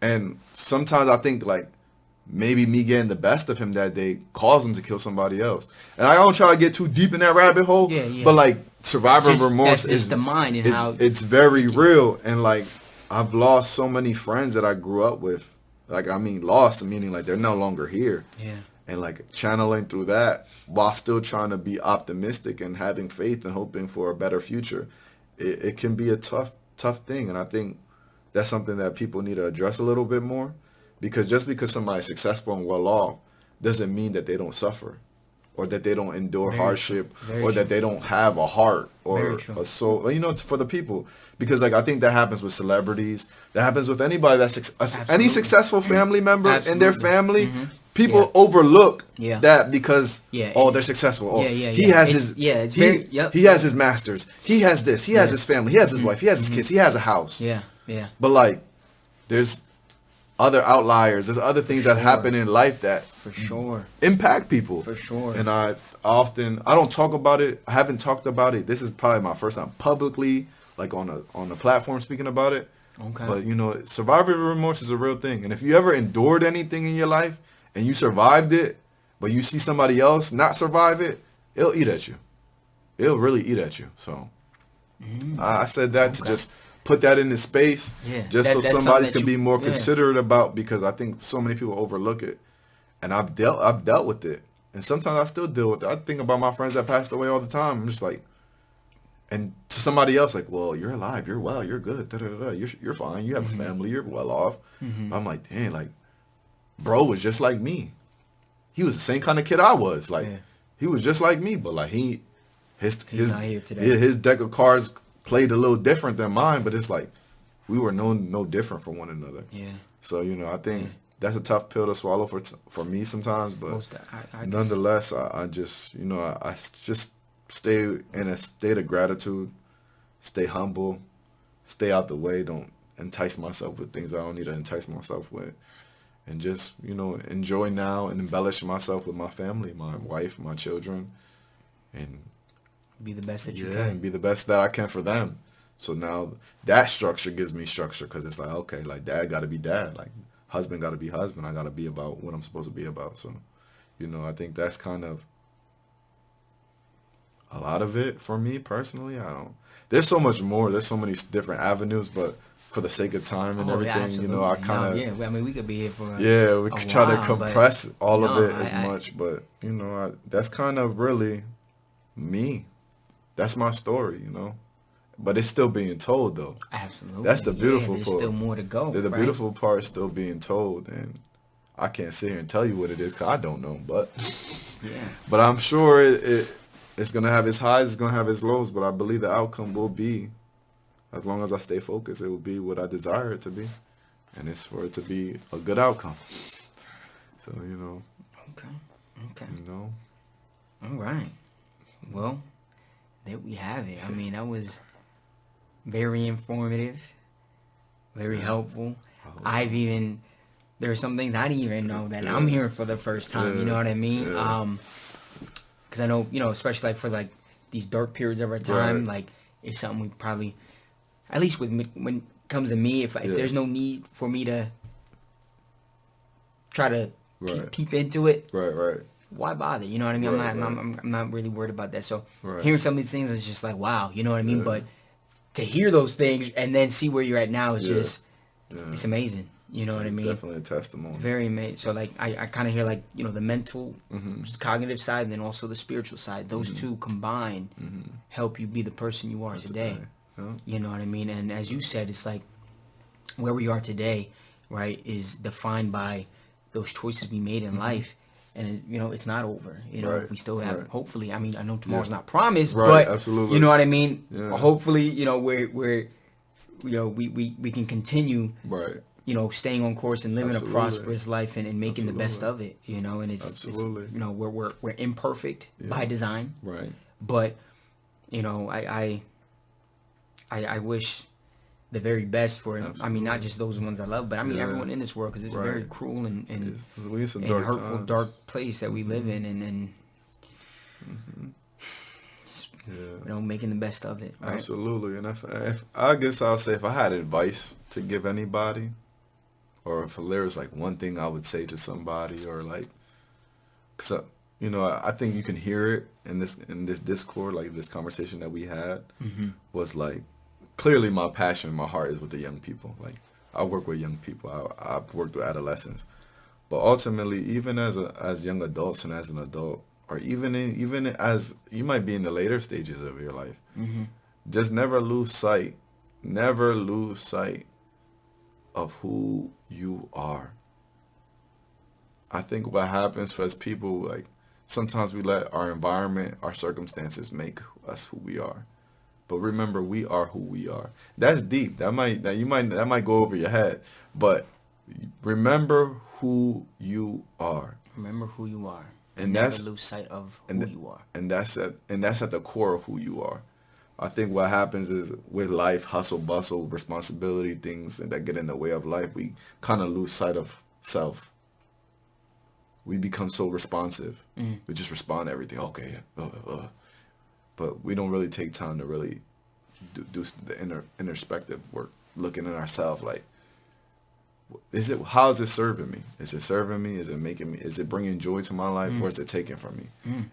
And sometimes I think like maybe me getting the best of him that day caused him to kill somebody else. And I don't try to get too deep in that rabbit hole. But like survivor remorse is the mind and how it's very real. And like I've lost so many friends that I grew up with. Like, I mean, lost meaning like they're no longer here. Yeah. And like channeling through that while still trying to be optimistic and having faith and hoping for a better future. It can be a tough thing. And I think that's something that people need to address a little bit more, because just because somebody's successful and well off doesn't mean that they don't suffer or that they don't endure hardship or that they don't have a heart or a soul, you know, for the people. Because like I think that happens with celebrities. That happens with anybody that's any successful family member in their family. People overlook that because they're successful. He has he has his masters. He has this. He has his family. He has his wife. He has his kids. He has a house. But like, there's other outliers. There's other things that happen in life that impact people. And I don't talk about it. I haven't talked about it. This is probably my first time publicly, like on a platform speaking about it. But you know, survivor remorse is a real thing. And if you ever endured anything in your life and you survived it, but you see somebody else not survive it, it'll eat at you. It'll really eat at you. So I said that to just put that in the space, just so somebody can be more considerate about, because I think so many people overlook it. And I've dealt with it. And sometimes I still deal with it. I think about my friends that passed away all the time. I'm just like, and to somebody else, like, well, you're alive, you're well, you're good, you're fine, you have a family, you're well off. I'm like, dang, like, bro was just like me. He was the same kind of kid I was. Like, he was just like me, but like his not here today. His deck of cards played a little different than mine, but it's like we were no different from one another. So you know, I think that's a tough pill to swallow for me sometimes, but nonetheless, I just, you know, I just stay in a state of gratitude, stay humble, stay out the way, don't entice myself with things I don't need to entice myself with, and just, you know, enjoy now and embellish myself with my family, my wife, my children, and be the best that you can. And be the best that I can for them. So now that structure gives me structure, because it's like, okay, like dad got to be dad, like husband got to be husband, I got to be about what I'm supposed to be about. So, you know, I think that's kind of a lot of it for me personally. There's so much more, there's so many different avenues, but for the sake of time and everything, you know, I kind of I mean, we could be here for we could try to compress all of it as much, but you know, that's kind of really me. That's my story, you know, but it's still being told though. Absolutely, that's the beautiful part. There's still more to go. The beautiful part is still being told, and I can't sit here and tell you what it is because I don't know, but but I'm sure it's gonna have its highs, it's gonna have its lows, but I believe the outcome will be, as long as I stay focused, it will be what I desire it to be, and it's for it to be a good outcome. So, you know. Okay. You know. All right. Well, there we have it. I mean, that was very informative, very helpful. There are some things I didn't even know that I'm hearing for the first time. You know what I mean? Because I know, you know, especially like for like these dark periods of our time, like it's something we probably, at least when it comes to me, if there's no need for me to try to peep into it, why bother? You know what I mean? I'm not really worried about that. So hearing some of these things is just like, wow, you know what I mean? But to hear those things and then see where you're at now is just, it's amazing. You know what I mean? Definitely a testimony. Very amazing. So like I kind of hear like, you know, the mental, cognitive side, and then also the spiritual side. Those two combined help you be the person you are today. You know what I mean? And as you said, it's like where we are today, right, is defined by those choices we made in life. And you know, it's not over. You know, we still have. Hopefully, I mean, I know tomorrow's not promised, but absolutely. you know what I mean. Yeah. Hopefully, you know, we're you know, we can continue. You know, staying on course and living a prosperous life and making the best of it. You know, and it's you know, we're imperfect by design. But you know, I wish the very best for I mean, not just those ones I love, but I mean everyone in this world, because it's a very cruel and hurtful, dark place that we live in, and you know, making the best of it. Right? Absolutely. And if I guess I'll say, if I had advice to give anybody, or if there was like one thing I would say to somebody, or like, cause you know, I think you can hear it in this Discord, like this conversation that we had, was like, clearly my passion, my heart is with the young people. Like, I work with young people. I've worked with adolescents, but ultimately, even as young adults and as an adult, or even as you might be in the later stages of your life, just never lose sight of who you are. I think what happens for us people, like, sometimes we let our environment, our circumstances make us who we are. But remember, we are who we are. That's deep. That might go over your head. But remember who you are. Remember who you are. And never that's lose sight of who you are. And that's at the core of who you are. I think what happens is, with life, hustle, bustle, responsibility, things that get in the way of life, we kind of lose sight of self. We become so responsive. We just respond to everything. Okay, but we don't really take time to really do the introspective work, looking at ourselves like, how is this serving me? Is it serving me? Is it making me? Is it bringing joy to my life, or is it taking from me?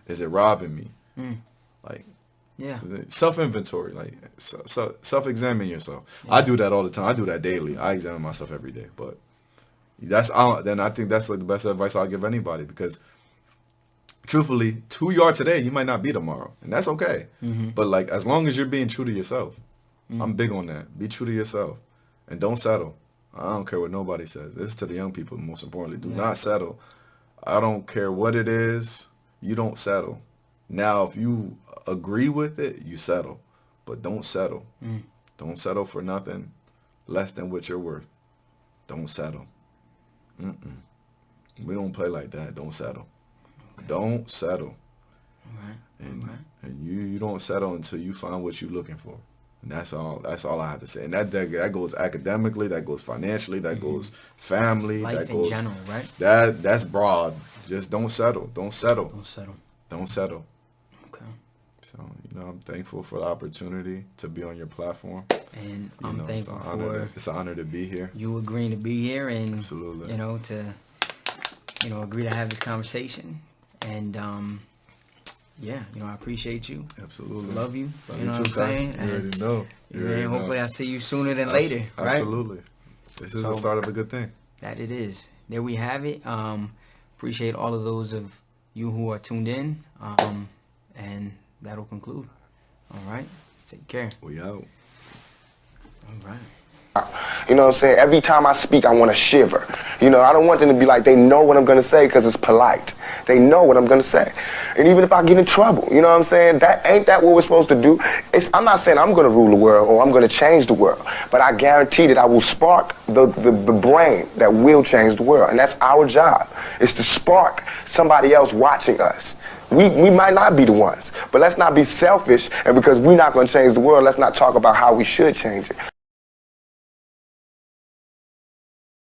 Is it robbing me? Like, self-inventory, like, self-examine yourself. I do that all the time. I do that daily. I examine myself every day. But then I think that's like the best advice I'll give anybody, because truthfully, who you are today, you might not be tomorrow, and that's okay. But like, as long as you're being true to yourself, I'm big on that. Be true to yourself, and don't settle. I don't care what nobody says. This is to the young people, most importantly. Do not settle. I don't care what it is. You don't settle. Now, if you agree with it, you settle, but don't settle. Don't settle for nothing less than what you're worth. Don't settle. We don't play like that. Don't settle. Okay. Don't settle. And you don't settle until you find what you're looking for. And that's all I have to say. And that goes academically, that goes financially, that goes family, life that goes in general, right? That's broad. Just don't settle. Don't settle. Don't settle. Okay. So, you know, I'm thankful for the opportunity to be on your platform. And I'm thankful for it's an honor to be here. You agreeing to be here, and absolutely, you know, to agree to have this conversation. And yeah, you know, I appreciate you. Absolutely. Love you. Love you know what I'm saying? You already know. Hopefully I see you sooner than later. Right? Absolutely. This is the start of a good thing. That it is. There we have it. Appreciate all of those of you who are tuned in. And that'll conclude. All right. Take care. We out. All right. You know what I'm saying? Every time I speak, I want to shiver. You know, I don't want them to be like, they know what I'm going to say because it's polite. They know what I'm going to say. And even if I get in trouble, you know what I'm saying? Ain't that what we're supposed to do? I'm not saying I'm going to rule the world or I'm going to change the world, but I guarantee that I will spark the brain that will change the world. And that's our job, is to spark somebody else watching us. We might not be the ones, but let's not be selfish, and because we're not going to change the world, let's not talk about how we should change it.